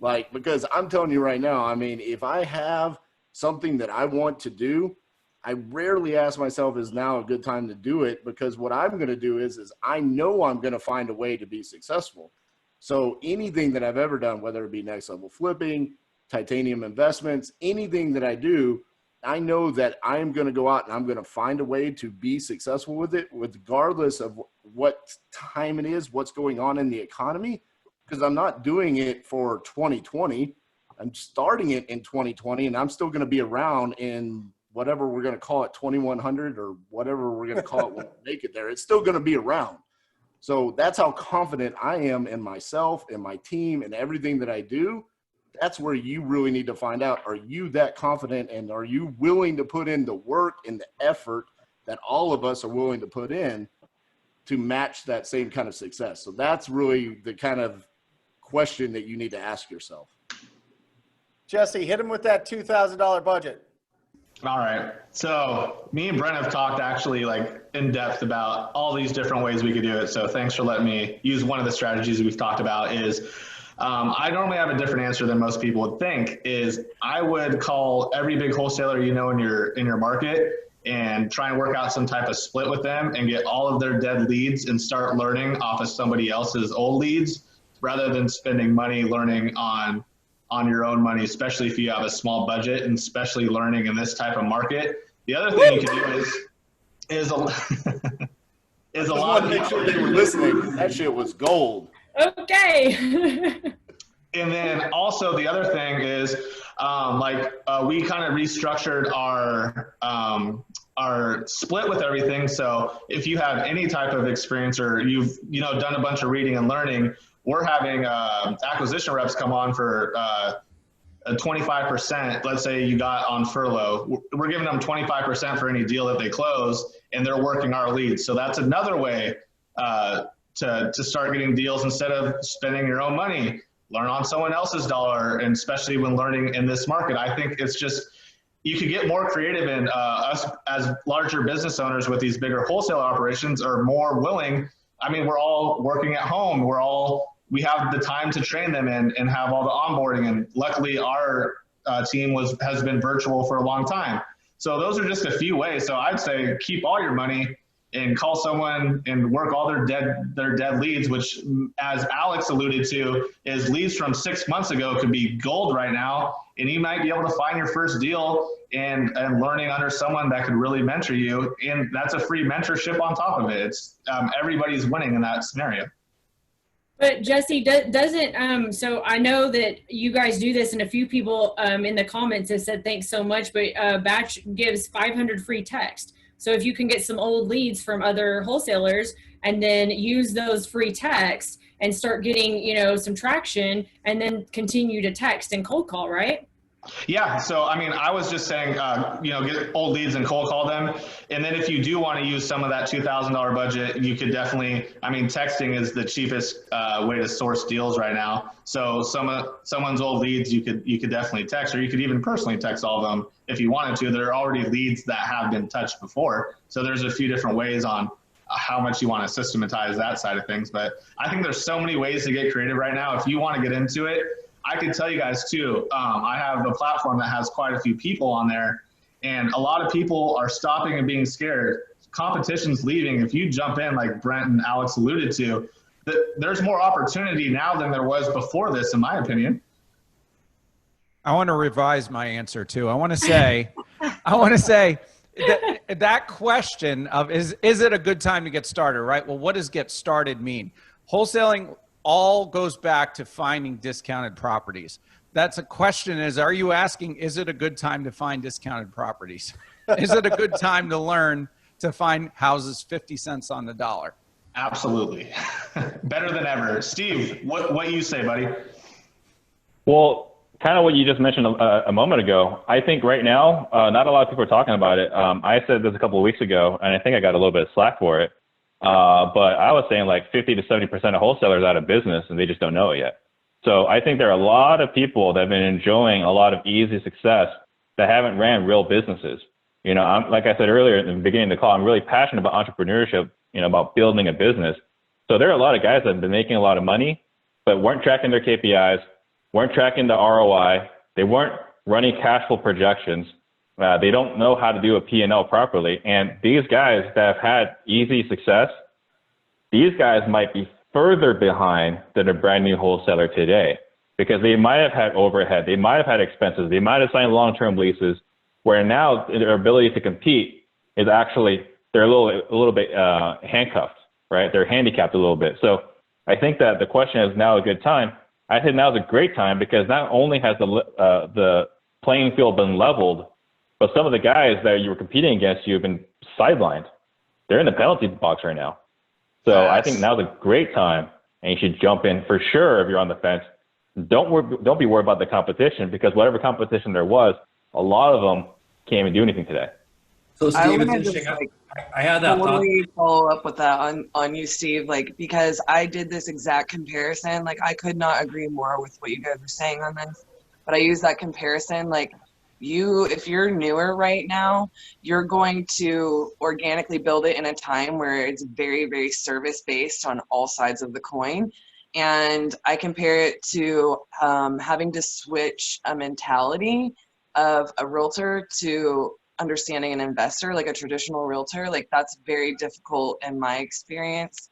Like, because I'm telling you right now, I mean, if I have something that I want to do, I rarely ask myself, is now a good time to do it? Because what I'm going to do is I know I'm going to find a way to be successful. So anything that I've ever done, whether it be next level flipping, titanium investments, anything that I do, I know that I'm going to go out and I'm going to find a way to be successful with it, regardless of what time it is, what's going on in the economy, because I'm not doing it for 2020. I'm starting it in 2020, and I'm still going to be around in whatever we're going to call it, 2100 or whatever we're going to call it when we make it there. It's still going to be around. So that's how confident I am in myself and my team and everything that I do. That's where you really need to find out, are you that confident and are you willing to put in the work and the effort that all of us are willing to put in to match that same kind of success? So that's really the kind of question that you need to ask yourself. Jesse, hit him with that $2,000 budget. All right. So me and Brent have talked actually like in depth about all these different ways we could do it. So thanks for letting me use one of the strategies we've talked about is I normally have a different answer than most people would think. Is I would call every big wholesaler you know in your market and try and work out some type of split with them and get all of their dead leads and start learning off of somebody else's old leads rather than spending money learning on your own money, especially if you have a small budget and especially learning in this type of market. The other thing you can do is a lot of make sure you were listening. That shit was gold. Okay. And then also the other thing is we kind of restructured our split with everything. So if you have any type of experience or you've done a bunch of reading and learning, we're having acquisition reps come on for a 25%. Let's say you got on furlough. We're giving them 25% for any deal that they close, and they're working our leads. So that's another way to start getting deals instead of spending your own money. Learn on someone else's dollar, and especially when learning in this market. I think it's just, you could get more creative, and us as larger business owners with these bigger wholesale operations are more willing. I mean, we're all working at home. We're all we have the time to train them and have all the onboarding. And luckily our team has been virtual for a long time. So those are just a few ways. So I'd say keep all your money and call someone and work all their dead leads, which, as Alex alluded to, is leads from 6 months ago could be gold right now. And you might be able to find your first deal and learning under someone that could really mentor you. And that's a free mentorship on top of it. It's everybody's winning in that scenario. But Jesse, doesn't so I know that you guys do this, and a few people in the comments have said thanks so much, but Batch gives 500 free text. So if you can get some old leads from other wholesalers and then use those free texts and start getting, you know, some traction, and then continue to text and cold call, right? Yeah, so I mean, I was just saying, you know, get old leads and cold call them. And then if you do want to use some of that $2,000 budget, you could definitely, I mean, texting is the cheapest way to source deals right now. So someone's old leads, you could definitely text, or you could even personally text all of them if you wanted to. There are already leads that have been touched before. So there's a few different ways on how much you want to systematize that side of things. But I think there's so many ways to get creative right now. If you want to get into it, I can tell you guys too, I have a platform that has quite a few people on there, and a lot of people are stopping and being scared. Competition's leaving. If you jump in, like Brent and Alex alluded to, there's more opportunity now than there was before this, in my opinion. I want to revise my answer too. I want to say that question of is it a good time to get started, right? Well, what does get started mean? Wholesaling all goes back to finding discounted properties. That's a question is, are you asking, is it a good time to find discounted properties? Is it a good time to learn to find houses 50 cents on the dollar? Absolutely. Better than ever. Steve, what you say, buddy? Well, kind of what you just mentioned a moment ago. I think right now, not a lot of people are talking about it. I said this a couple of weeks ago, and I think I got a little bit of slack for it. But I was saying like 50 to 70% of wholesalers are out of business and they just don't know it yet. So I think there are a lot of people that have been enjoying a lot of easy success that haven't ran real businesses. You know, like I said earlier in the beginning of the call, I'm really passionate about entrepreneurship, you know, about building a business. So there are a lot of guys that have been making a lot of money, but weren't tracking their KPIs, weren't tracking the ROI, they weren't running cash flow projections. They don't know how to do a P&L properly. And these guys that have had easy success, these guys might be further behind than a brand new wholesaler today, because they might have had overhead, they might have had expenses, they might have signed long-term leases, where now their ability to compete is actually, they're a little bit handcuffed, right? They're handicapped a little bit. So I think that the question is now a good time. I think now is a great time, because not only has the playing field been leveled, but some of the guys that you were competing against, you have been sidelined. They're in the penalty box right now. So I think now's a great time, and you should jump in for sure if you're on the fence. Don't be worried about the competition, because whatever competition there was, a lot of them can't even do anything today. So Steve, it's interesting. I had that thought. Follow up with that on you, Steve, like, because I did this exact comparison. Like, I could not agree more with what you guys were saying on this, but I use that comparison. Like, if you're newer right now, you're going to organically build it in a time where it's very, very service based on all sides of the coin. And I compare it to having to switch a mentality of a realtor to understanding an investor, like a traditional realtor. Like, that's very difficult in my experience.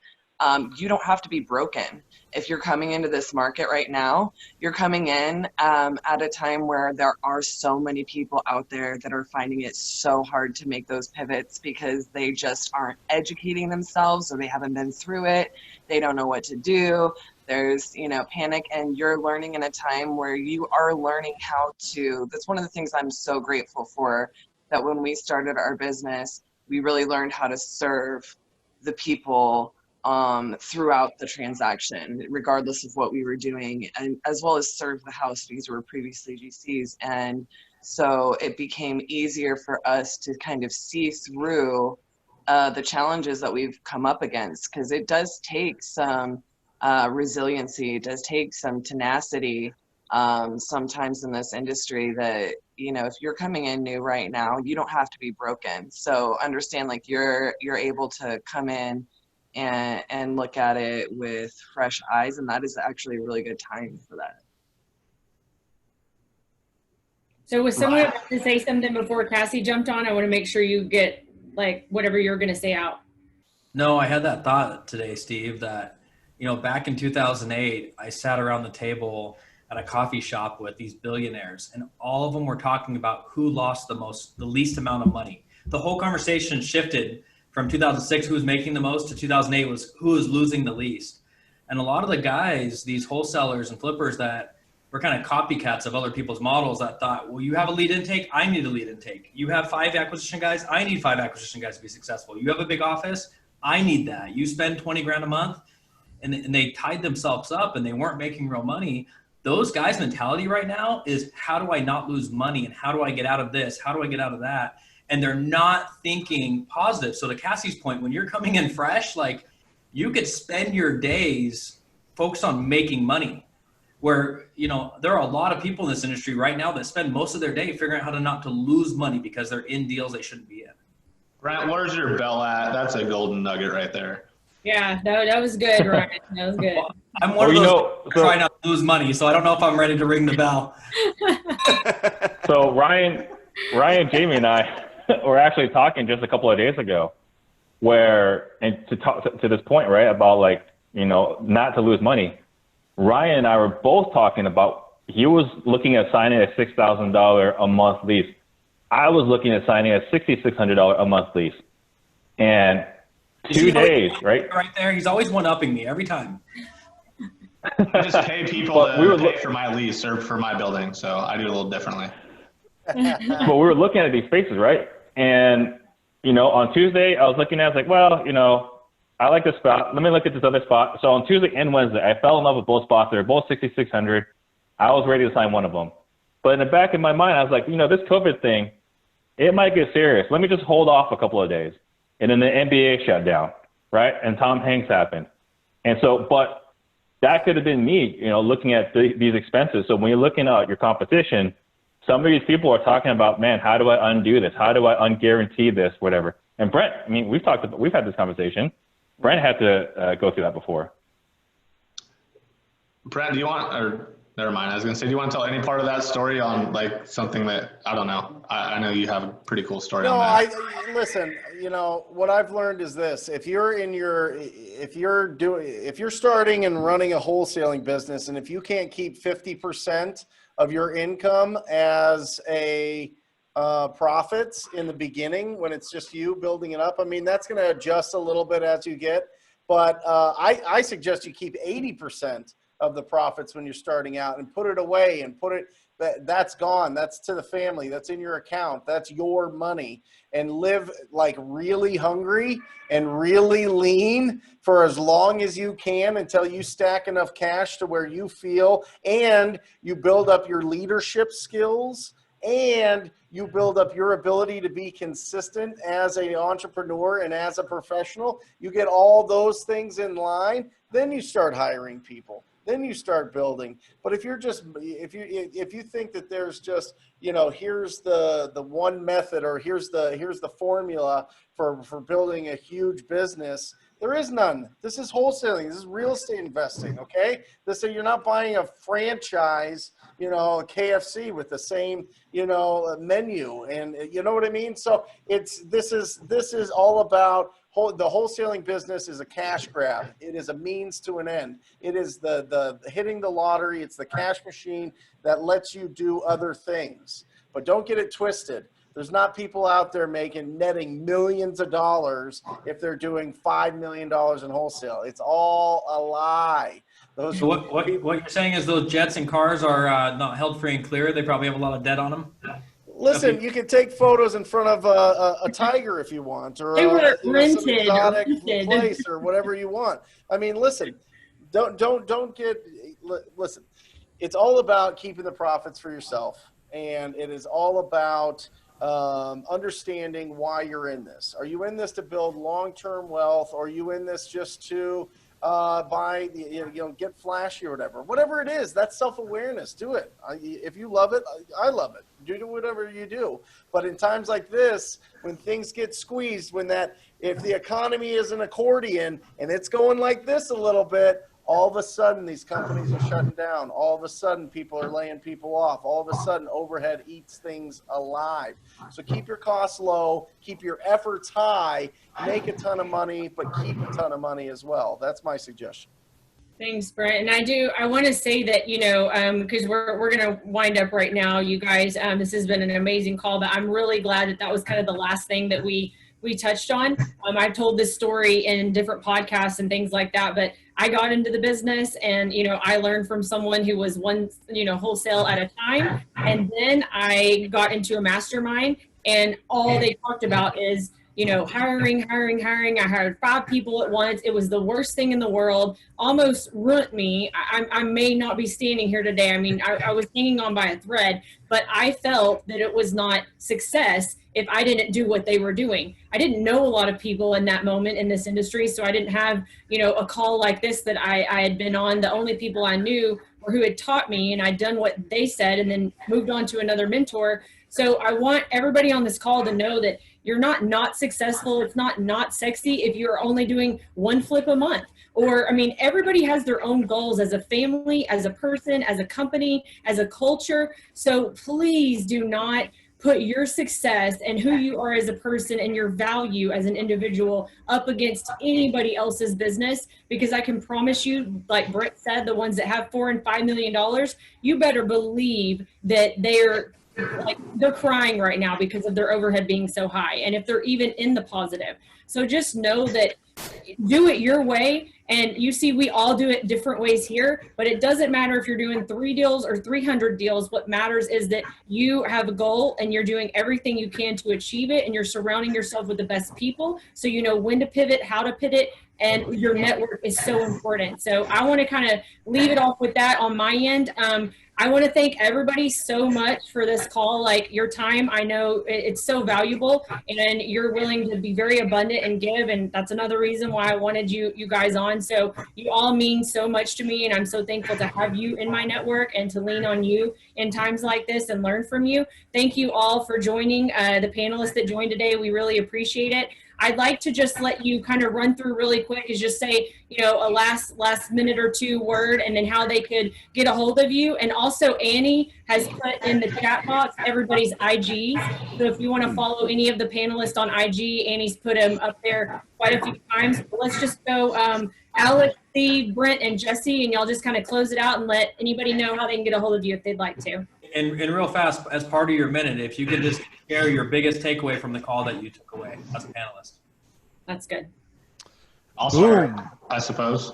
You don't have to be broken. If you're coming into this market right now, you're coming in at a time where there are so many people out there that are finding it so hard to make those pivots because they just aren't educating themselves, or they haven't been through it. They don't know what to do. There's, panic, and you're learning in a time where you are learning how to, that's one of the things I'm so grateful for, that when we started our business, we really learned how to serve the people throughout the transaction, regardless of what we were doing, and as well as serve the house because we were previously GCs. And so it became easier for us to kind of see through the challenges that we've come up against, because it does take some resiliency, it does take some tenacity sometimes in this industry that, if you're coming in new right now, you don't have to be broken. So understand, like, you're able to come in and look at it with fresh eyes. And that is actually a really good time for that. So was someone about to say something before Cassie jumped on? I want to make sure you get like whatever you're going to say out. No, I had that thought today, Steve, that, you know, back in 2008, I sat around the table at a coffee shop with these billionaires, and all of them were talking about who lost the least amount of money. The whole conversation shifted from 2006, who was making the most, to 2008 was who was losing the least. And a lot of the guys, these wholesalers and flippers that were kind of copycats of other people's models that thought, well, you have a lead intake, I need a lead intake. You have 5 acquisition guys, I need 5 acquisition guys to be successful. You have a big office, I need that. You spend 20 grand a month, and they tied themselves up and they weren't making real money. Those guys' mentality right now is, how do I not lose money, and how do I get out of this? How do I get out of that? And they're not thinking positive. So to Cassie's point, when you're coming in fresh, like, you could spend your days focused on making money, where, you know, there are a lot of people in this industry right now that spend most of their day figuring out how to not to lose money because they're in deals they shouldn't be in. Brent, where's your bell at? That's a golden nugget right there. Yeah, that was good, Ryan. That was good. I'm one of those trying not to lose money, so I don't know if I'm ready to ring the bell. So Ryan, Jamie, and I were actually talking just a couple of days ago, where, and to talk to this point, right, about, like, you know, not to lose money. Ryan and I were both talking about, he was looking at signing a $6,000 a month lease. I was looking at signing a $6,600 a month lease. And 2 days, right? Right there. He's always one-upping me every time. I just pay people to pay for my lease or for my building, so I do a little differently. But we were looking at these spaces, right? And, you know, on Tuesday, I was looking at it, I was like, well, you know, I like this spot. Let me look at this other spot. So on Tuesday and Wednesday, I fell in love with both spots. They were both 6,600. I was ready to sign one of them. But in the back of my mind, I was like, you know, this COVID thing, it might get serious. Let me just hold off a couple of days. And then the NBA shut down, right? And Tom Hanks happened. And so, but that could have been me, you know, looking at these expenses. So when you're looking at your competition, some of these people are talking about, man, how do I undo this? How do I unguarantee this, whatever? And Brent, I mean, we've had this conversation. Brent had to go through that before. Brent, do you want, or never mind, I was going to say, do you want to tell any part of that story on, like, something that, I don't know. I know you have a pretty cool story on that. Listen, you know, what I've learned is this: if you're starting and running a wholesaling business, and if you can't keep 50% of your income as a profits in the beginning, when it's just you building it up, I mean, that's going to adjust a little bit as you get. But I suggest you keep 80% of the profits when you're starting out, and put it away, and that's gone. That's to the family. That's in your account. That's your money. And live like really hungry and really lean for as long as you can, until you stack enough cash to where you feel, and you build up your leadership skills, and you build up your ability to be consistent as an entrepreneur and as a professional. You get all those things in line, then you start hiring people. Then you start building. But if you think that there's just, you know, here's the one method, or here's the formula for building a huge business, there is none. This is wholesaling. This is real estate investing. Okay, you're not buying a franchise, you know, KFC with the same, you know, menu, and you know what I mean. So this is all about. The wholesaling business is a cash grab. It is a means to an end. It is the hitting the lottery. It's the cash machine that lets you do other things. But don't get it twisted. There's not people out there netting millions of dollars if they're doing $5 million in wholesale. It's all a lie. So what you're saying is those jets and cars are not held free and clear. They probably have a lot of debt on them. Listen, you can take photos in front of a tiger if you want, or they were rented, some exotic place, or whatever you want. I mean, listen, don't get. Listen, it's all about keeping the profits for yourself, and it is all about understanding why you're in this. Are you in this to build long-term wealth? Or are you in this just to buy, get flashy or whatever it is. That's self-awareness. Do it. If you love it, I love it. Do whatever you do. But in times like this, when things get squeezed, if the economy is an accordion and it's going like this a little bit, all of a sudden these companies are shutting down. All of a sudden people are laying people off. All of a sudden overhead eats things alive. So keep your costs low, keep your efforts high, make a ton of money, but keep a ton of money as well. That's my suggestion. Thanks, Brent. And I want to say that, because we're going to wind up right now, you guys, this has been an amazing call, but I'm really glad that was kind of the last thing that we touched on. I've told this story in different podcasts and things like that, but I got into the business and, I learned from someone who was one, wholesale at a time. And then I got into a mastermind, and all they talked about is, hiring. I hired 5 people at once. It was the worst thing in the world, almost ruined me. I may not be standing here today. I mean, I was hanging on by a thread, but I felt that it was not success if I didn't do what they were doing. I didn't know a lot of people in that moment in this industry, so I didn't have, a call like this that I had been on. The only people I knew were who had taught me, and I'd done what they said and then moved on to another mentor. So I want everybody on this call to know that you're not successful. It's not sexy if you're only doing 1 flip a month. Or, everybody has their own goals as a family, as a person, as a company, as a culture. So please do not put your success and who you are as a person and your value as an individual up against anybody else's business, because I can promise you, like Brent said, the ones that have $4 and $5 million, you better believe that they're crying right now because of their overhead being so high, and if they're even in the positive. So just know that, do it your way. And you see, we all do it different ways here, but it doesn't matter if you're doing 3 deals or 300 deals. What matters is that you have a goal and you're doing everything you can to achieve it, and you're surrounding yourself with the best people, so you know when to pivot, how to pivot, and your network is so important. So I want to kind of leave it off with that on my end. I want to thank everybody so much for this call. Like, your time, I know it's so valuable, and you're willing to be very abundant and give. And that's another reason why I wanted you guys on. So you all mean so much to me, and I'm so thankful to have you in my network and to lean on you in times like this and learn from you. Thank you all for joining, the panelists that joined today. We really appreciate it. I'd like to just let you kind of run through really quick, is just say, a last minute or 2 word, and then how they could get a hold of you. And also, Annie has put in the chat box everybody's IGs. So if you want to follow any of the panelists on IG, Annie's put them up there quite a few times. But let's just go, Alex, Steve, Brent, and Jesse, and y'all just kind of close it out and let anybody know how they can get a hold of you if they'd like to. And real fast, as part of your minute, if you could just share your biggest takeaway from the call that you took away as a panelist. That's good. I'll start, I suppose.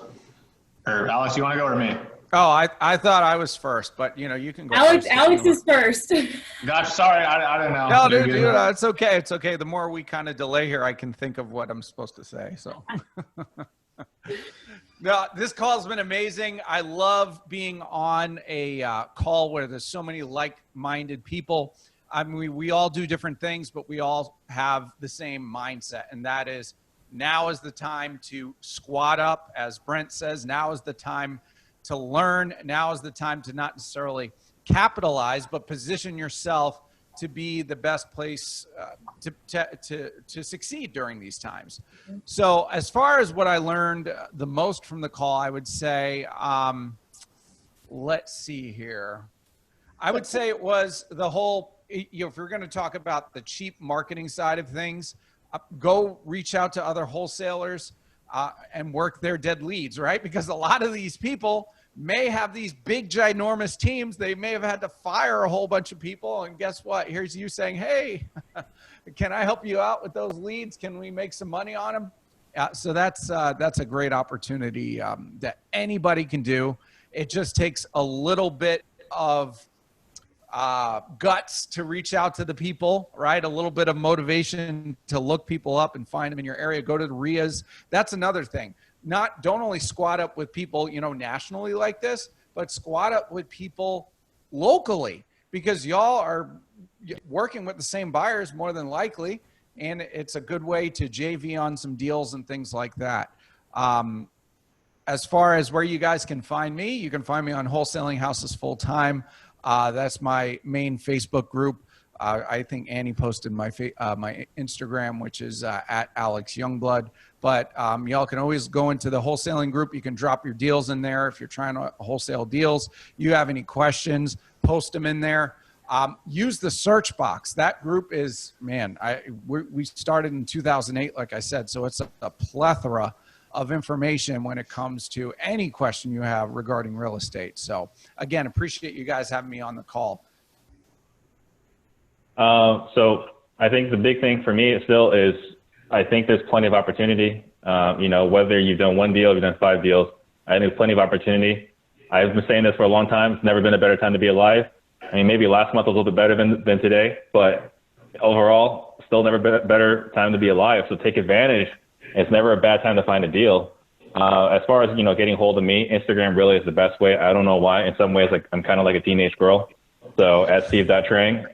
Or Alex, you want to go or me? Oh, I thought I was first, but you can go. Alex is first. Gosh, sorry, I don't know. No, dude, it's okay. It's okay. The more we kind of delay here, I can think of what I'm supposed to say. So. No, this call's been amazing. I love being on a call where there's so many like-minded people. I mean, we all do different things, but we all have the same mindset, and that is, now is the time to squat up, as Brent says. Now is the time to learn. Now is the time to not necessarily capitalize, but position yourself to be the best place to succeed during these times. So as far as what I learned the most from the call, I would say, let's see here. I would say it was the whole, if we're going to talk about the cheap marketing side of things, go reach out to other wholesalers and work their dead leads, right? Because a lot of these people may have these big, ginormous teams. They may have had to fire a whole bunch of people. And guess what? Here's you saying, hey, can I help you out with those leads? Can we make some money on them? So that's a great opportunity that anybody can do. It just takes a little bit of guts to reach out to the people, right? A little bit of motivation to look people up and find them in your area. Go to the RIAs. That's another thing. Don't only squat up with people, nationally like this, but squat up with people locally, because y'all are working with the same buyers more than likely. And it's a good way to JV on some deals and things like that. as far as where you guys can find me, you can find me on Wholesaling Houses Full Time. That's my main Facebook group. I think Annie posted my my Instagram, which is at Alex Youngblood. But y'all can always go into the wholesaling group. You can drop your deals in there if you're trying to wholesale deals. You have any questions, post them in there. Use the search box. That group is, man, we started in 2008, like I said, so it's a plethora of information when it comes to any question you have regarding real estate. So again, appreciate you guys having me on the call. So I think the big thing for me still is I think there's plenty of opportunity. You know, whether you've done one deal, you've done 5 deals, I think there's plenty of opportunity. I've been saying this for a long time. It's never been a better time to be alive. I mean, maybe last month was a little bit better than today, but overall, still never been a better time to be alive. So take advantage. It's never a bad time to find a deal. As far as, you know, getting hold of me, Instagram really is the best way. I don't know why. In some ways, like I'm kind of like a teenage girl. So at Steve.Trang.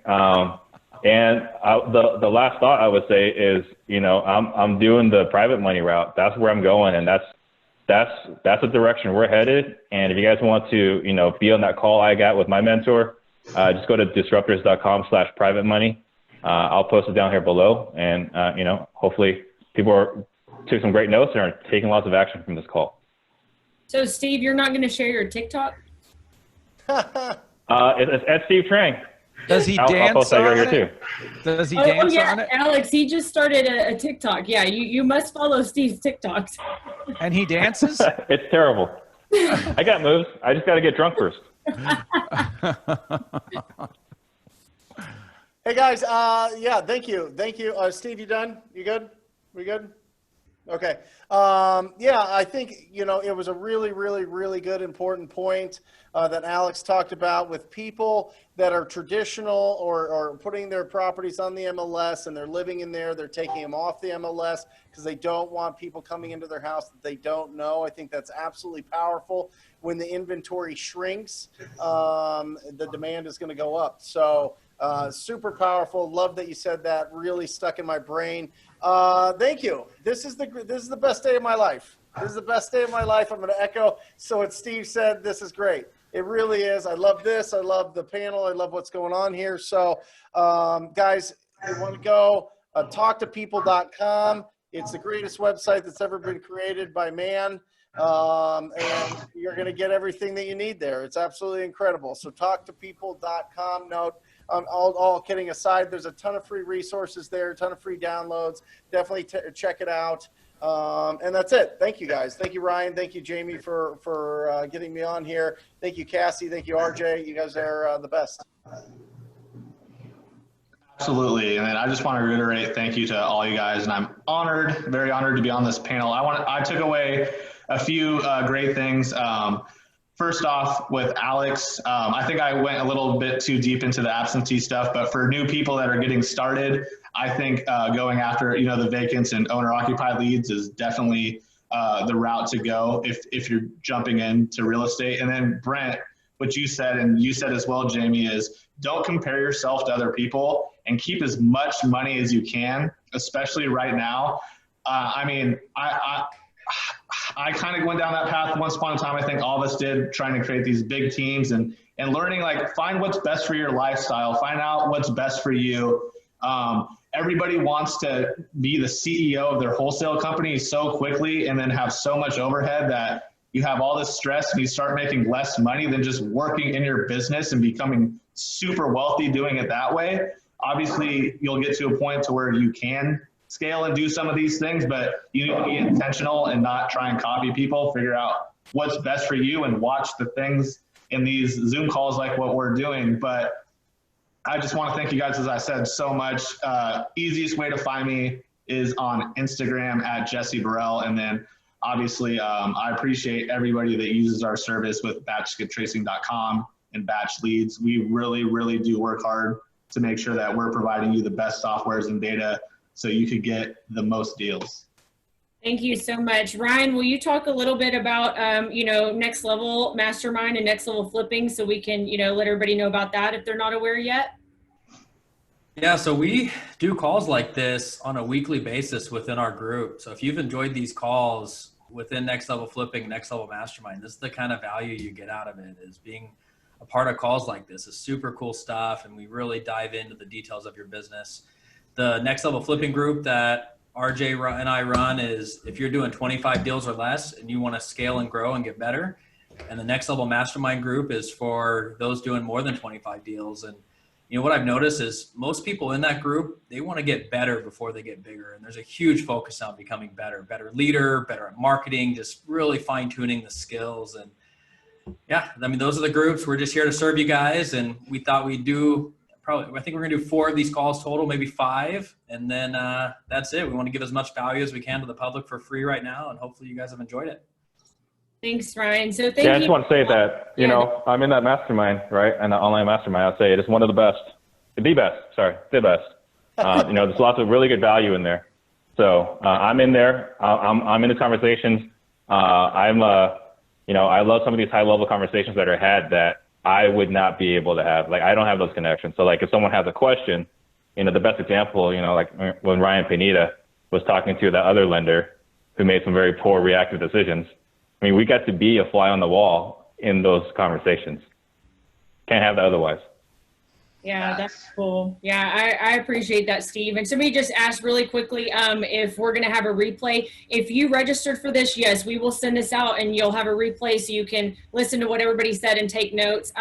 And the last thought I would say is, you know, I'm doing the private money route. That's where I'm going, and that's the direction we're headed. And if you guys want to, you know, be on that call I got with my mentor, just go to disruptors.com/private money. I'll post it down here below, and you know, hopefully people took some great notes and are taking lots of action from this call. So Steve, you're not going to share your TikTok? It's at Steve Trang. Does he dance I'll post that on here it? too. Does he dance yeah, on it? Alex, he just started a TikTok. Yeah, you must follow Steve's TikToks. And he dances? It's terrible. I got moves. I just got to get drunk first. Hey guys, yeah, thank you. Steve, you done? You good? We good? Okay. Yeah, I think, you know, it was a really, really, really good, important point that Alex talked about with people that are traditional or putting their properties on the MLS and they're living in there. They're taking them off the MLS because they don't want people coming into their house that they don't know. I think that's absolutely powerful. When the inventory shrinks, the demand is going to go up. So super powerful. Love that you said that. Really stuck in my brain. Thank you. This is the best day of my life. This is the best day of my life. I'm going to echo. So what Steve said, this is great. It really is. I love this. I love the panel. I love what's going on here. So guys, if you want to go, talktopeople.com. It's the greatest website that's ever been created by man. And you're going to get everything that you need there. It's absolutely incredible. So talktopeople.com. Note, all kidding aside, there's a ton of free resources there, a ton of free downloads. Definitely check it out. And that's it. Thank you guys. Thank you, Ryan. Thank you, Jamie, for getting me on here. Thank you, Cassie. Thank you, RJ. You guys are the best. Absolutely. And then I just want to reiterate thank you to all you guys. And I'm honored, very honored to be on this panel. I took away a few great things. First off, with Alex, I think I went a little bit too deep into the absentee stuff, but for new people that are getting started, I think going after, you know, the vacants and owner-occupied leads is definitely the route to go if you're jumping into real estate. And then Brent, what you said, and you said as well, Jamie, is don't compare yourself to other people and keep as much money as you can, especially right now. I mean, I kind of went down that path once upon a time. I think all of us did, trying to create these big teams and learning, like, find what's best for your lifestyle, find out what's best for you. Everybody wants to be the CEO of their wholesale company so quickly and then have so much overhead that you have all this stress and you start making less money than just working in your business and becoming super wealthy doing it that way. Obviously, you'll get to a point to where you can scale and do some of these things, but you need to be intentional and not try and copy people. Figure out what's best for you and watch the things in these Zoom calls like what we're doing. But I just want to thank you guys, as I said, so much. Easiest way to find me is on Instagram at Jesse Burrell. And then obviously, I appreciate everybody that uses our service with batchskiptracing.com and Batch Leads. We really, really do work hard to make sure that we're providing you the best softwares and data so you could get the most deals. Thank you so much. Ryan, will you talk a little bit about, you know, Next Level Mastermind and Next Level Flipping so we can, you know, let everybody know about that if they're not aware yet? Yeah, so we do calls like this on a weekly basis within our group. So if you've enjoyed these calls, within Next Level Flipping, Next Level Mastermind. This is the kind of value you get out of it, is being a part of calls like this. Is super cool stuff, and we really dive into the details of your business. The Next Level Flipping group that RJ and I run is if you're doing 25 deals or less and you want to scale and grow and get better. And the Next Level Mastermind group is for those doing more than 25 deals. And you know what I've noticed is most people in that group, they want to get better before they get bigger. And there's a huge focus on becoming better leader, better at marketing, just really fine tuning the skills. And yeah, I mean, those are the groups. We're just here to serve you guys. And we thought we'd do I think we're going to do 4 of these calls total, maybe 5. And then that's it. We want to give as much value as we can to the public for free right now. And hopefully you guys have enjoyed it. Thanks, Ryan. So thank you. Yeah, I just want to say that, you know, I'm in that mastermind, right? And the online mastermind, I'd say it is one of the best, the best. You know, there's lots of really good value in there. So I'm in there. I'm in the conversations. You know, I love some of these high level conversations that are had that I would not be able to have. Like, I don't have those connections. So like if someone has a question, you know, the best example, you know, like when Ryan Pineda was talking to the other lender who made some very poor reactive decisions. I mean, we got to be a fly on the wall in those conversations. Can't have that otherwise. Yeah, that's cool. Yeah, I appreciate that, Steve. And somebody just asked really quickly if we're going to have a replay. If you registered for this, yes, we will send this out and you'll have a replay so you can listen to what everybody said and take notes.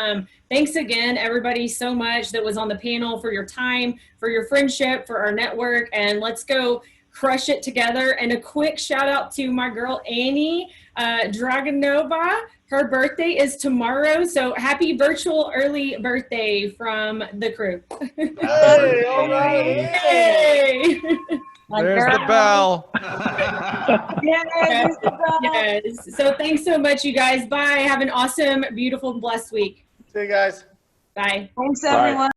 Thanks again, everybody, so much that was on the panel, for your time, for your friendship, for our network, and let's go crush it together. And a quick shout out to my girl, Annie Dragonova. Her birthday is tomorrow, so happy virtual early birthday from the crew. Hey, all right. Hey. There's the bell. Yes. Yes. So thanks so much, you guys. Bye. Have an awesome, beautiful, blessed week. See you guys. Bye. Thanks, everyone.